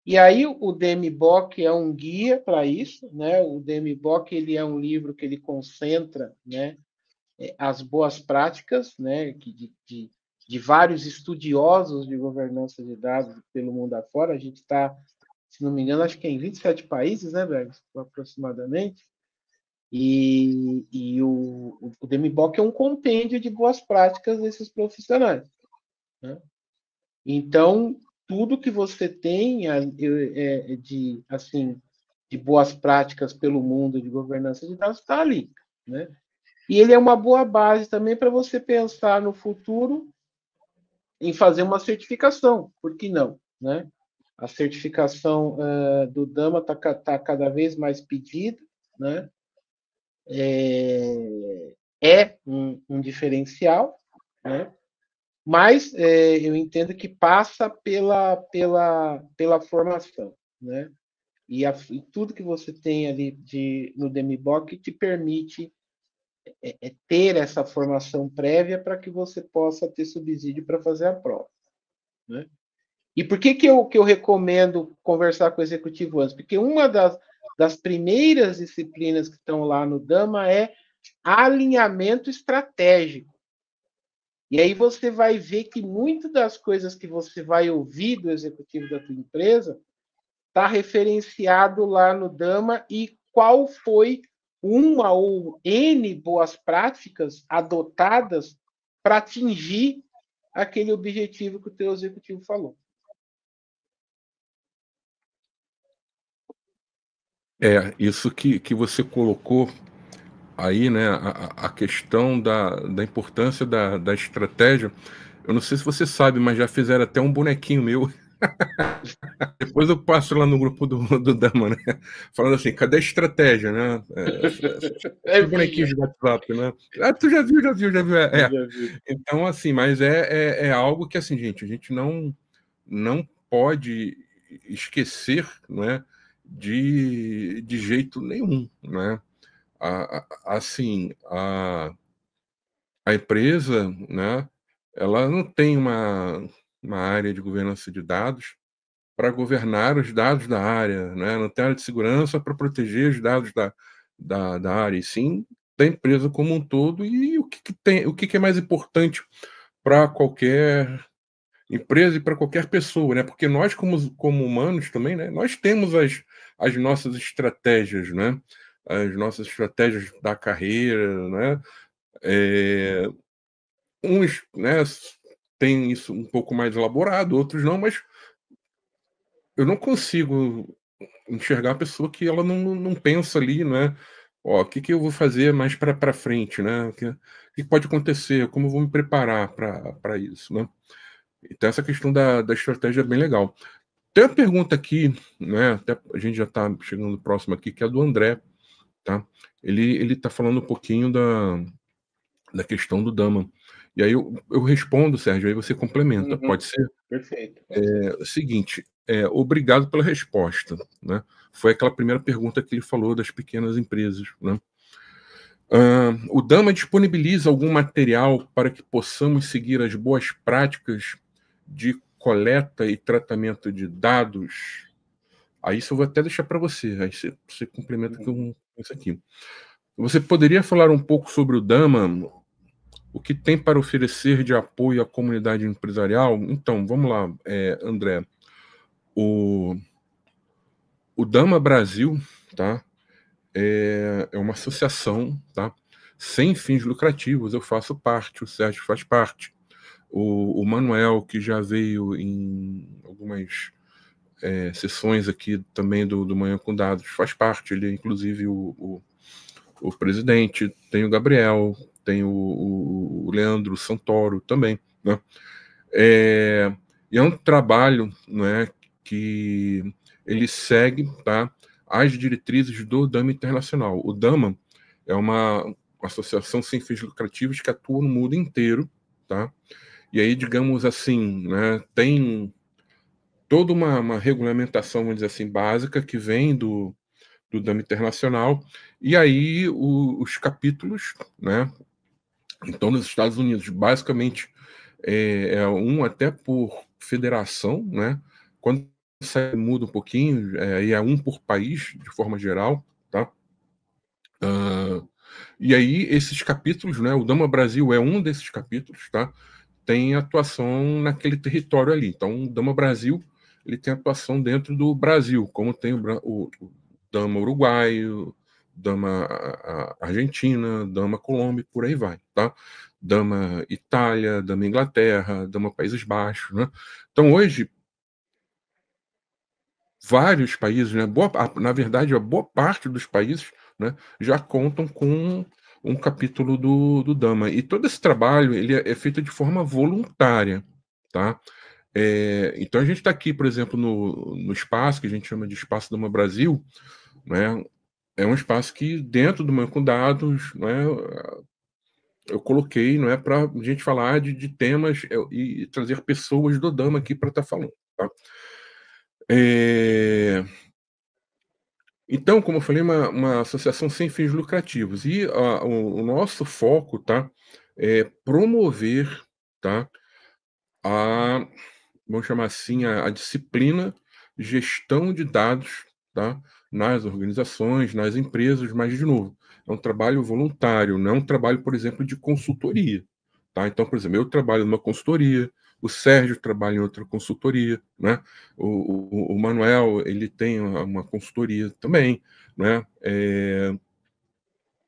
E aí o DMBOK é um guia para isso, né? O DMBOK ele é um livro que ele concentra, né, as boas práticas, né, de vários estudiosos de governança de dados pelo mundo afora. A gente está se não me engano, acho que é em 27 países, né, Bergs, aproximadamente. E o DMBOK é um compêndio de boas práticas desses profissionais, né? Então, tudo que você tem de, assim, de boas práticas pelo mundo de governança de dados está ali, né? E ele é uma boa base também para você pensar no futuro em fazer uma certificação, por que não, né? A certificação do DAMA está cada vez mais pedida, né? É um diferencial, né? Mas eu entendo que passa pela formação, né? E tudo que você tem ali no DMBOK te permite ter essa formação prévia para que você possa ter subsídio para fazer a prova, né? E por que eu recomendo conversar com o executivo antes? Porque uma das primeiras disciplinas que estão lá no DAMA é alinhamento estratégico. E aí você vai ver que muitas das coisas que você vai ouvir do executivo da tua empresa está referenciado lá no DAMA e qual foi uma ou N boas práticas adotadas para atingir aquele objetivo que o teu executivo falou. Isso que você colocou aí, né, a questão da importância da estratégia. Eu não sei se você sabe, mas já fizeram até um bonequinho meu. Depois eu passo lá no grupo do Dama, né? Falando assim, cadê a estratégia, né? Os bonequinhos de WhatsApp, né? Tu já viu. Já vi. Então, assim, mas é algo que, assim, gente, a gente não pode esquecer, né? De jeito nenhum, né? Assim, a empresa, né? Ela não tem uma área de governança de dados para governar os dados da área, né? Não tem área de segurança para proteger os dados da área, e sim da empresa como um todo. E o que é mais importante para qualquer empresa e para qualquer pessoa, né? Porque nós, como humanos também, né? Nós temos as nossas estratégias, né? As nossas estratégias da carreira, né? Uns, né, têm isso um pouco mais elaborado, outros não, mas eu não consigo enxergar a pessoa que ela não pensa ali, né? Ó, o que eu vou fazer mais para frente, né? O que pode acontecer? Como eu vou me preparar para isso, né? Então, essa questão da estratégia é bem legal. Tem uma pergunta aqui, né? Até a gente já está chegando próximo aqui, que é do André, tá? Ele está falando um pouquinho da questão do Dama. E aí eu respondo, Sérgio, aí você complementa, pode ser? Perfeito. O seguinte, obrigado pela resposta, né? Foi aquela primeira pergunta que ele falou das pequenas empresas, né? O Dama disponibiliza algum material para que possamos seguir as boas práticas de coleta e tratamento de dados? Aí isso eu vou até deixar para você, aí você complementa com isso aqui. Você poderia falar um pouco sobre o Dama, o que tem para oferecer de apoio à comunidade empresarial? Então, vamos lá, André. O Dama Brasil, tá? É uma associação, tá? Sem fins lucrativos. Eu faço parte, o Sérgio faz parte. O Manuel, que já veio em algumas sessões aqui também do Manhã com Dados, faz parte. Ele é, inclusive, o presidente. Tem o Gabriel, tem o Leandro Santoro também, né? E é um trabalho, né, que ele segue, tá, as diretrizes do Dama Internacional. O Dama é uma associação sem fins lucrativos que atua no mundo inteiro, tá? E aí, digamos assim, né, tem toda uma regulamentação, vamos dizer assim, básica que vem do Dama Internacional, e aí os capítulos, né? Então, nos Estados Unidos, basicamente, um até por federação, né? Quando você muda um pouquinho, aí é um por país, de forma geral, tá? E aí, esses capítulos, né? O Dama Brasil é um desses capítulos, tá? Tem atuação naquele território ali. Então, o Dama Brasil ele tem atuação dentro do Brasil, como tem o Dama uruguaio, Dama Argentina, Dama Colômbia, por aí vai, tá? Dama Itália, Dama Inglaterra, Dama Países Baixos, né? Então, hoje, vários países, né, na verdade, a boa parte dos países, né, já contam com um capítulo do Dama. E todo esse trabalho ele é feito de forma voluntária, tá? Então, a gente está aqui, por exemplo, no espaço, que a gente chama de Espaço Dama Brasil, né? É um espaço que, dentro do Banco Dados, né, eu coloquei, não é, para a gente falar de temas e trazer pessoas do Dama aqui para estar falando, tá? Então, como eu falei, uma associação sem fins lucrativos. E o nosso foco, tá, é promover, tá, a, vamos chamar assim, a disciplina gestão de dados, tá, nas organizações, nas empresas, mas, de novo, é um trabalho voluntário, não é um trabalho, por exemplo, de consultoria. Tá? Então, por exemplo, eu trabalho numa consultoria, o Sérgio trabalha em outra consultoria, né? O Manuel, ele tem uma consultoria também, né?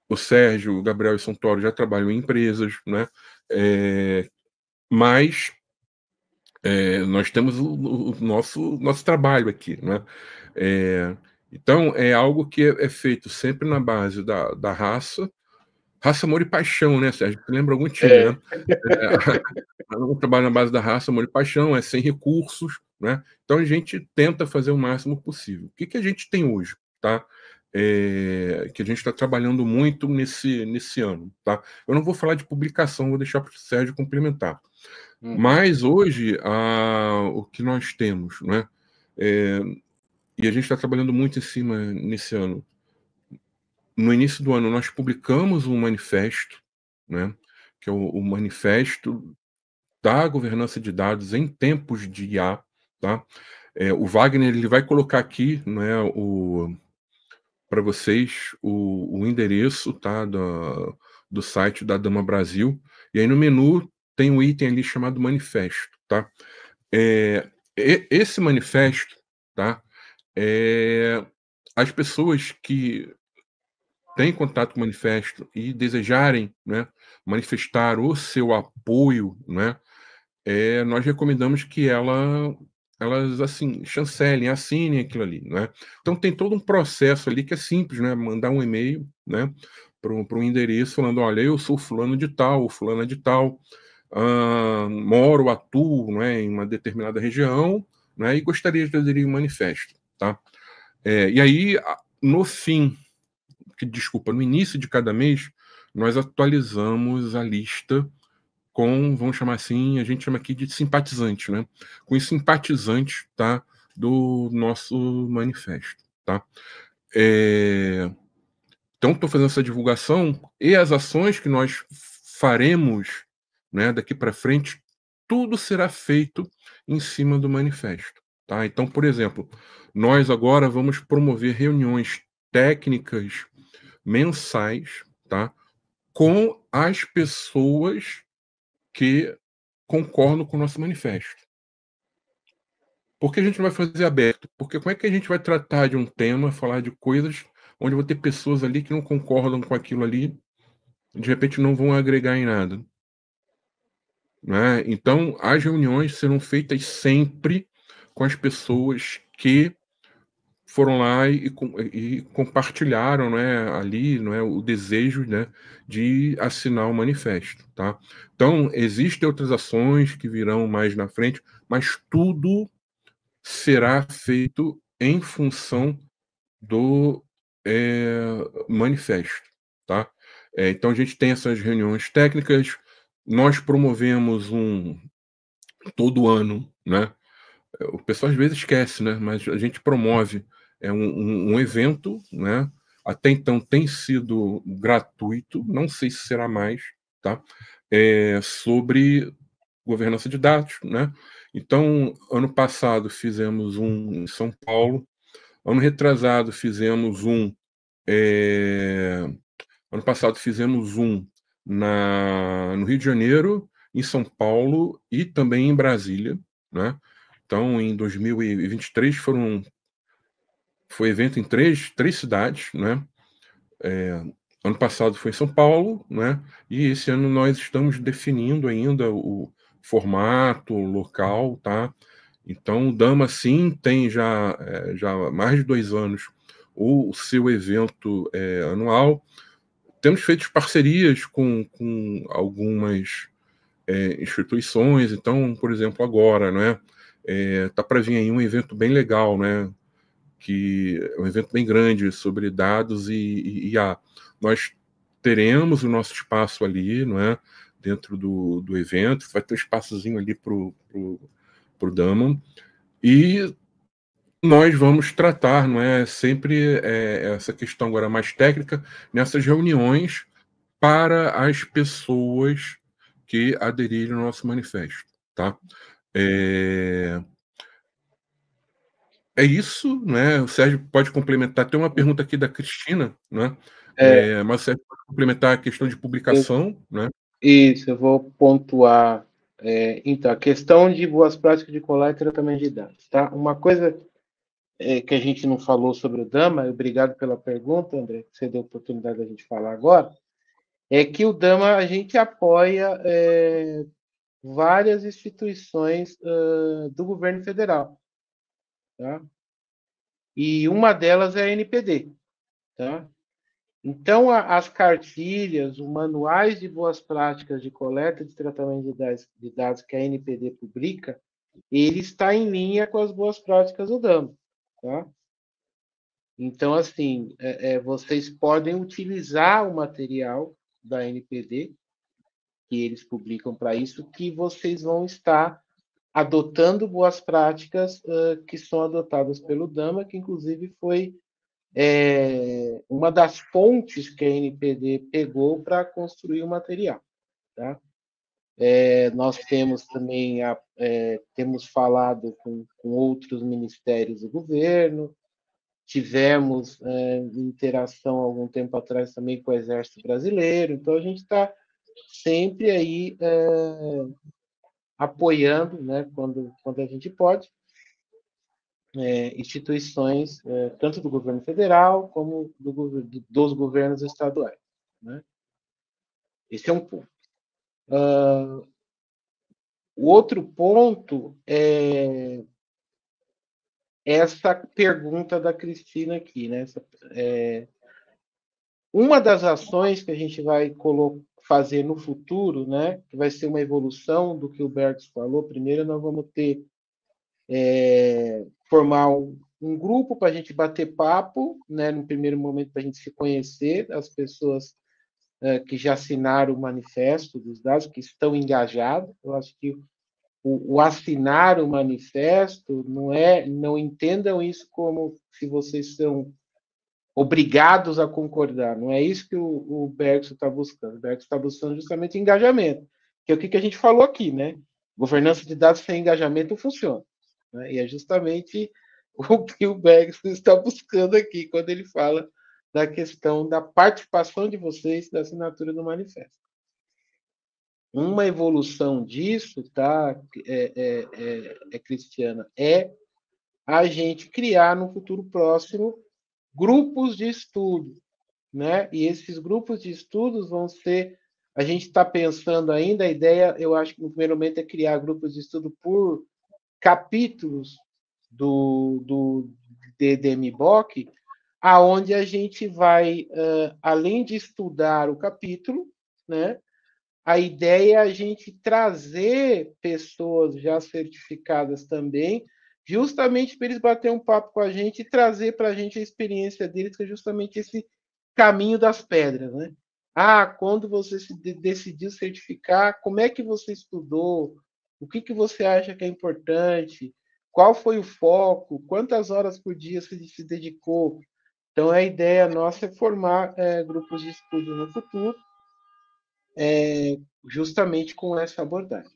O Sérgio, o Gabriel e o Santoro já trabalham em empresas, né? Mas nós temos o nosso trabalho aqui, né? Então, é algo que é feito sempre na base da raça, amor e paixão, né, Sérgio? Você lembra algum time, né? Um trabalho na base da raça, amor e paixão, é sem recursos, né? Então a gente tenta fazer o máximo possível. O que a gente tem hoje, tá? Que a gente está trabalhando muito nesse ano, tá? Eu não vou falar de publicação, vou deixar para o Sérgio complementar. Mas hoje, o que nós temos, né? E a gente está trabalhando muito em cima nesse ano. No início do ano, nós publicamos um manifesto, né? Que é o manifesto da governança de dados em tempos de IA, tá? O Wagner ele vai colocar aqui, né, para vocês o endereço, tá, do site da Dama Brasil, e aí no menu tem um item ali chamado manifesto, tá? Esse manifesto, tá? As pessoas que têm contato com o manifesto e desejarem, né, manifestar o seu apoio, né, nós recomendamos que elas, assim, chancelem, assinem aquilo ali, né? Então tem todo um processo ali que é simples, né? Mandar um e-mail, né, para um endereço falando: olha, eu sou fulano de tal, ou fulana de tal, moro, atuo, né, em uma determinada região, né, e gostaria de aderir ao manifesto, tá? E aí, no fim, desculpa, no início de cada mês, nós atualizamos a lista com, vamos chamar assim, a gente chama aqui de simpatizantes, né? Com os simpatizantes, tá? Do nosso manifesto, tá? Então, estou fazendo essa divulgação e as ações que nós faremos, né, daqui para frente, tudo será feito em cima do manifesto, tá? Então, por exemplo, nós agora vamos promover reuniões técnicas mensais, tá? Com as pessoas que concordam com o nosso manifesto. Por que a gente não vai fazer aberto? Porque como é que a gente vai tratar de um tema, falar de coisas onde vão ter pessoas ali que não concordam com aquilo ali, de repente não vão agregar em nada, né? Então, as reuniões serão feitas sempre com as pessoas que foram lá e compartilharam, né, ali, não é, o desejo, né, de assinar o manifesto, tá? Então, existem outras ações que virão mais na frente, mas tudo será feito em função do manifesto, tá? Então, a gente tem essas reuniões técnicas, nós promovemos todo ano, né? O pessoal às vezes esquece, né? Mas a gente promove um evento, né? Até então tem sido gratuito, não sei se será mais, tá? Sobre governança de dados, né? Então, ano passado fizemos um em São Paulo, ano retrasado fizemos ano passado fizemos um no Rio de Janeiro, em São Paulo e também em Brasília, né? Então, em 2023 foi evento em três cidades, né? Ano passado foi em São Paulo, né? E esse ano nós estamos definindo ainda o formato, o local, tá? Então, o Dama, sim, tem já há mais de 2 anos o seu evento anual. Temos feito parcerias com algumas instituições. Então, por exemplo, agora, né? Tá para vir aí um evento bem legal, né? Que é um evento bem grande sobre dados e IA. Nós teremos o nosso espaço ali, não é? Dentro do evento, vai ter um espaçozinho ali para o Daman, e nós vamos tratar, não é, sempre essa questão agora mais técnica nessas reuniões para as pessoas que aderirem ao nosso manifesto, tá? É isso, né? O Sérgio pode complementar. Tem uma pergunta aqui da Cristina, né? Mas o Sérgio pode complementar a questão de Eu, publicação, né? isso, eu vou pontuar. Então, a questão de boas práticas de coleta e tratamento de dados, tá? Uma coisa que a gente não falou sobre o Dama, obrigado pela pergunta, André, que você deu a oportunidade da gente falar agora, é que o Dama a gente apoia várias instituições do governo federal, tá? E uma delas é a NPD, tá? Então, as cartilhas, os manuais de boas práticas de coleta e de tratamento de dados que a NPD publica, ele está em linha com as boas práticas do DAMA, tá? Então, assim, vocês podem utilizar o material da NPD, que eles publicam para isso, que vocês vão estar adotando boas práticas que são adotadas pelo DAMA, que inclusive foi uma das fontes que a NPD pegou para construir o material. Tá? Nós temos também temos falado com outros ministérios do governo, tivemos interação há algum tempo atrás também com o Exército Brasileiro, então a gente está sempre aí apoiando, né, quando a gente pode, instituições tanto do governo federal como dos governos estaduais. Né? Esse é um ponto. O outro ponto é essa pergunta da Cristina aqui. Né? Uma das ações que a gente vai fazer no futuro, né, que vai ser uma evolução do que o Bergs falou, primeiro nós vamos ter formar um grupo para a gente bater papo, né, no primeiro momento para a gente se conhecer, as pessoas que já assinaram o manifesto dos dados, que estão engajados. Eu acho que o assinar o manifesto não entendam isso como se vocês são obrigados a concordar. Não é isso que o Bergson está buscando. O Bergson está buscando justamente engajamento, que é o que a gente falou aqui, né? Governança de dados sem engajamento não funciona. Né? E é justamente o que o Bergson está buscando aqui quando ele fala da questão da participação de vocês da assinatura do manifesto. Uma evolução disso, tá, Cristiana, é a gente criar no futuro próximo grupos de estudo, né? E esses grupos de estudos vão ser, a gente está pensando ainda, a ideia, eu acho que no primeiro momento é criar grupos de estudo por capítulos do DDMBOK, aonde a gente vai, além de estudar o capítulo, né? A ideia é a gente trazer pessoas já certificadas também, justamente para eles bater um papo com a gente e trazer para a gente a experiência deles, que é justamente esse caminho das pedras, né? Quando você se decidiu certificar, como é que você estudou? O que você acha que é importante? Qual foi o foco? Quantas horas por dia você se dedicou? Então, a ideia nossa é formar grupos de estudo no futuro, justamente com essa abordagem.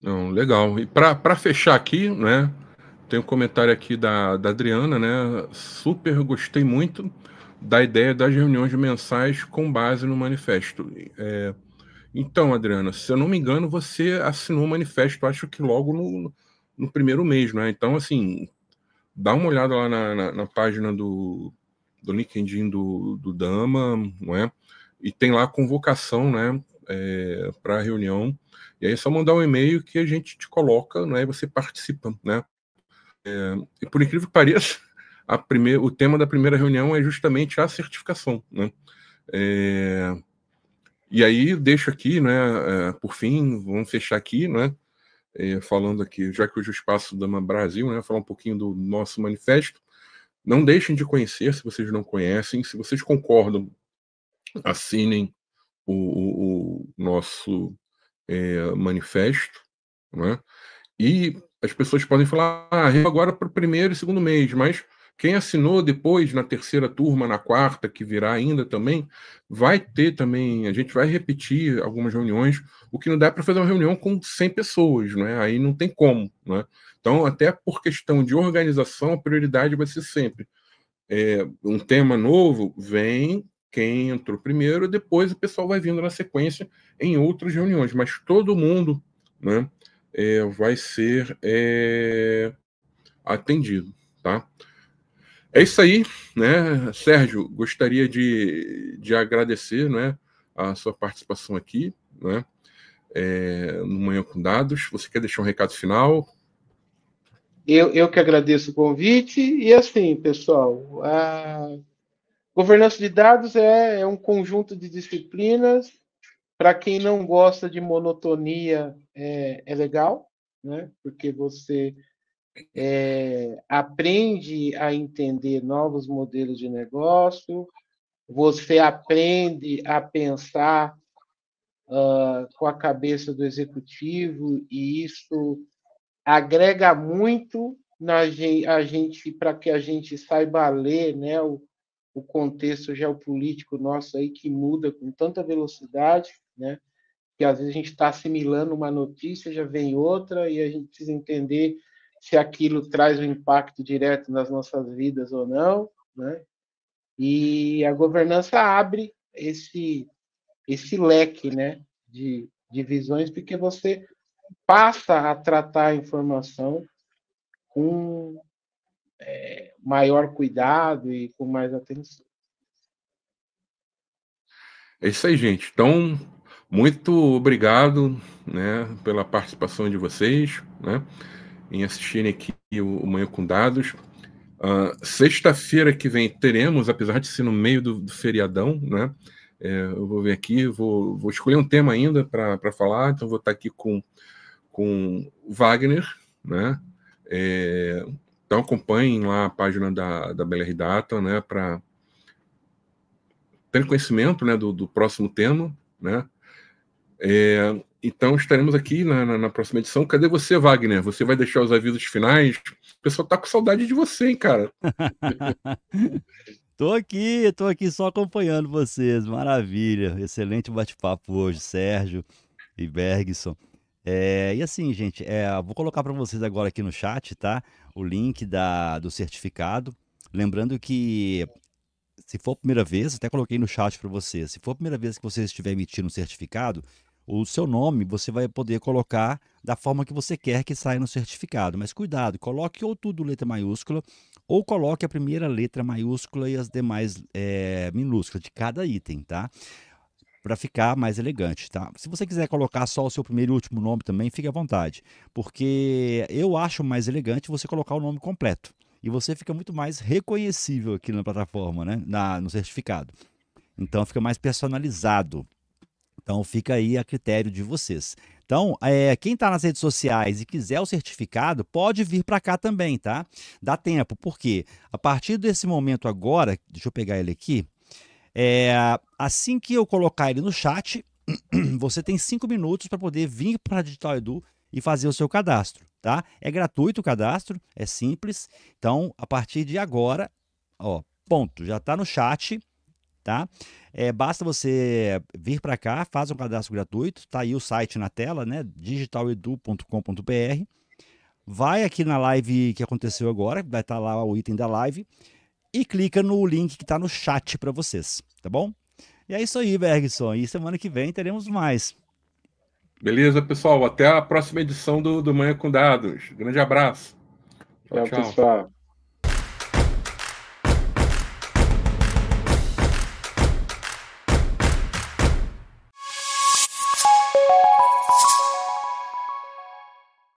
Não, legal. E para fechar aqui, né? Tem um comentário aqui da Adriana, né? Super gostei muito da ideia das reuniões mensais com base no manifesto. Então, Adriana, se eu não me engano, você assinou o manifesto, acho que logo no primeiro mês, né? Então, assim, dá uma olhada lá na página do LinkedIn do Dama, não é? E tem lá a convocação, né, para a reunião. E aí é só mandar um e-mail que a gente te coloca, né, e você participa, né? E por incrível que pareça, o tema da primeira reunião é justamente a certificação, né? É, e aí deixo aqui, né, por fim, vamos fechar aqui, né, falando aqui, já que hoje o espaço Dama Brasil, né, falar um pouquinho do nosso manifesto. Não deixem de conhecer se vocês não conhecem. Se vocês concordam, assinem o nosso manifesto, né? E as pessoas podem falar, agora para o primeiro e segundo mês, mas quem assinou depois, na terceira turma, na quarta, que virá ainda também, vai ter também, a gente vai repetir algumas reuniões, o que não dá para fazer uma reunião com 100 pessoas, né? Aí não tem como, né? Então, até por questão de organização, a prioridade vai ser sempre um tema novo, vem quem entrou primeiro, depois o pessoal vai vindo na sequência em outras reuniões, mas todo mundo, né, vai ser atendido, tá? É isso aí, né, Sérgio? Gostaria de agradecer, né, a sua participação aqui, né, no Manhã com Dados. Você quer deixar um recado final? Eu que agradeço o convite. E assim, pessoal, a governança de dados é um conjunto de disciplinas. Para quem não gosta de monotonia, é legal, né? Porque você aprende a entender novos modelos de negócio, você aprende a pensar com a cabeça do executivo, e isso agrega muito a gente para que a gente saiba ler, né, o contexto geopolítico nosso aí que muda com tanta velocidade, né? Que às vezes a gente está assimilando uma notícia, já vem outra, e a gente precisa entender se aquilo traz um impacto direto nas nossas vidas ou não, né? E a governança abre esse leque, né, de visões, porque você passa a tratar a informação com maior cuidado e com mais atenção. É isso aí, gente. Então, muito obrigado, né, pela participação de vocês, né, em assistirem aqui o Manhã com Dados. Sexta-feira que vem teremos, apesar de ser no meio do feriadão, né, eu vou ver aqui, vou escolher um tema ainda para falar, então vou estar aqui com Wagner, né, então acompanhem lá a página da BLR Data, né, para ter conhecimento, né, do próximo tema, né. Então estaremos aqui na próxima edição. Cadê você, Wagner? Você vai deixar os avisos finais? O pessoal tá com saudade de você, hein, cara? Tô aqui só acompanhando vocês. Maravilha. Excelente bate-papo hoje, Sérgio e Bergson. E assim, gente, vou colocar para vocês agora aqui no chat, tá? O link do certificado. Lembrando que se for a primeira vez, até coloquei no chat para vocês, se for a primeira vez que você estiver emitindo um certificado, o seu nome você vai poder colocar da forma que você quer que saia no certificado. Mas cuidado, coloque ou tudo letra maiúscula, ou coloque a primeira letra maiúscula e as demais minúsculas de cada item, tá? Para ficar mais elegante, tá? Se você quiser colocar só o seu primeiro e último nome também, fique à vontade, porque eu acho mais elegante você colocar o nome completo e você fica muito mais reconhecível aqui na plataforma, né? No certificado. Então fica mais personalizado. Então fica aí a critério de vocês. Então, quem está nas redes sociais e quiser o certificado, pode vir para cá também, tá? Dá tempo, porque a partir desse momento agora, deixa eu pegar ele aqui, assim que eu colocar ele no chat, você tem 5 minutos para poder vir para a Digital Edu e fazer o seu cadastro, tá? É gratuito o cadastro, é simples. Então, a partir de agora, ó, ponto, já está no chat, tá? Basta você vir para cá, faz um cadastro gratuito, tá aí o site na tela, né? digitaledu.com.br. Vai aqui na live que aconteceu agora, vai estar lá o item da live, e clica no link que está no chat para vocês, tá bom? E é isso aí, Bergson. E semana que vem teremos mais. Beleza, pessoal? Até a próxima edição do Manhã com Dados. Grande abraço. Tchau, pessoal.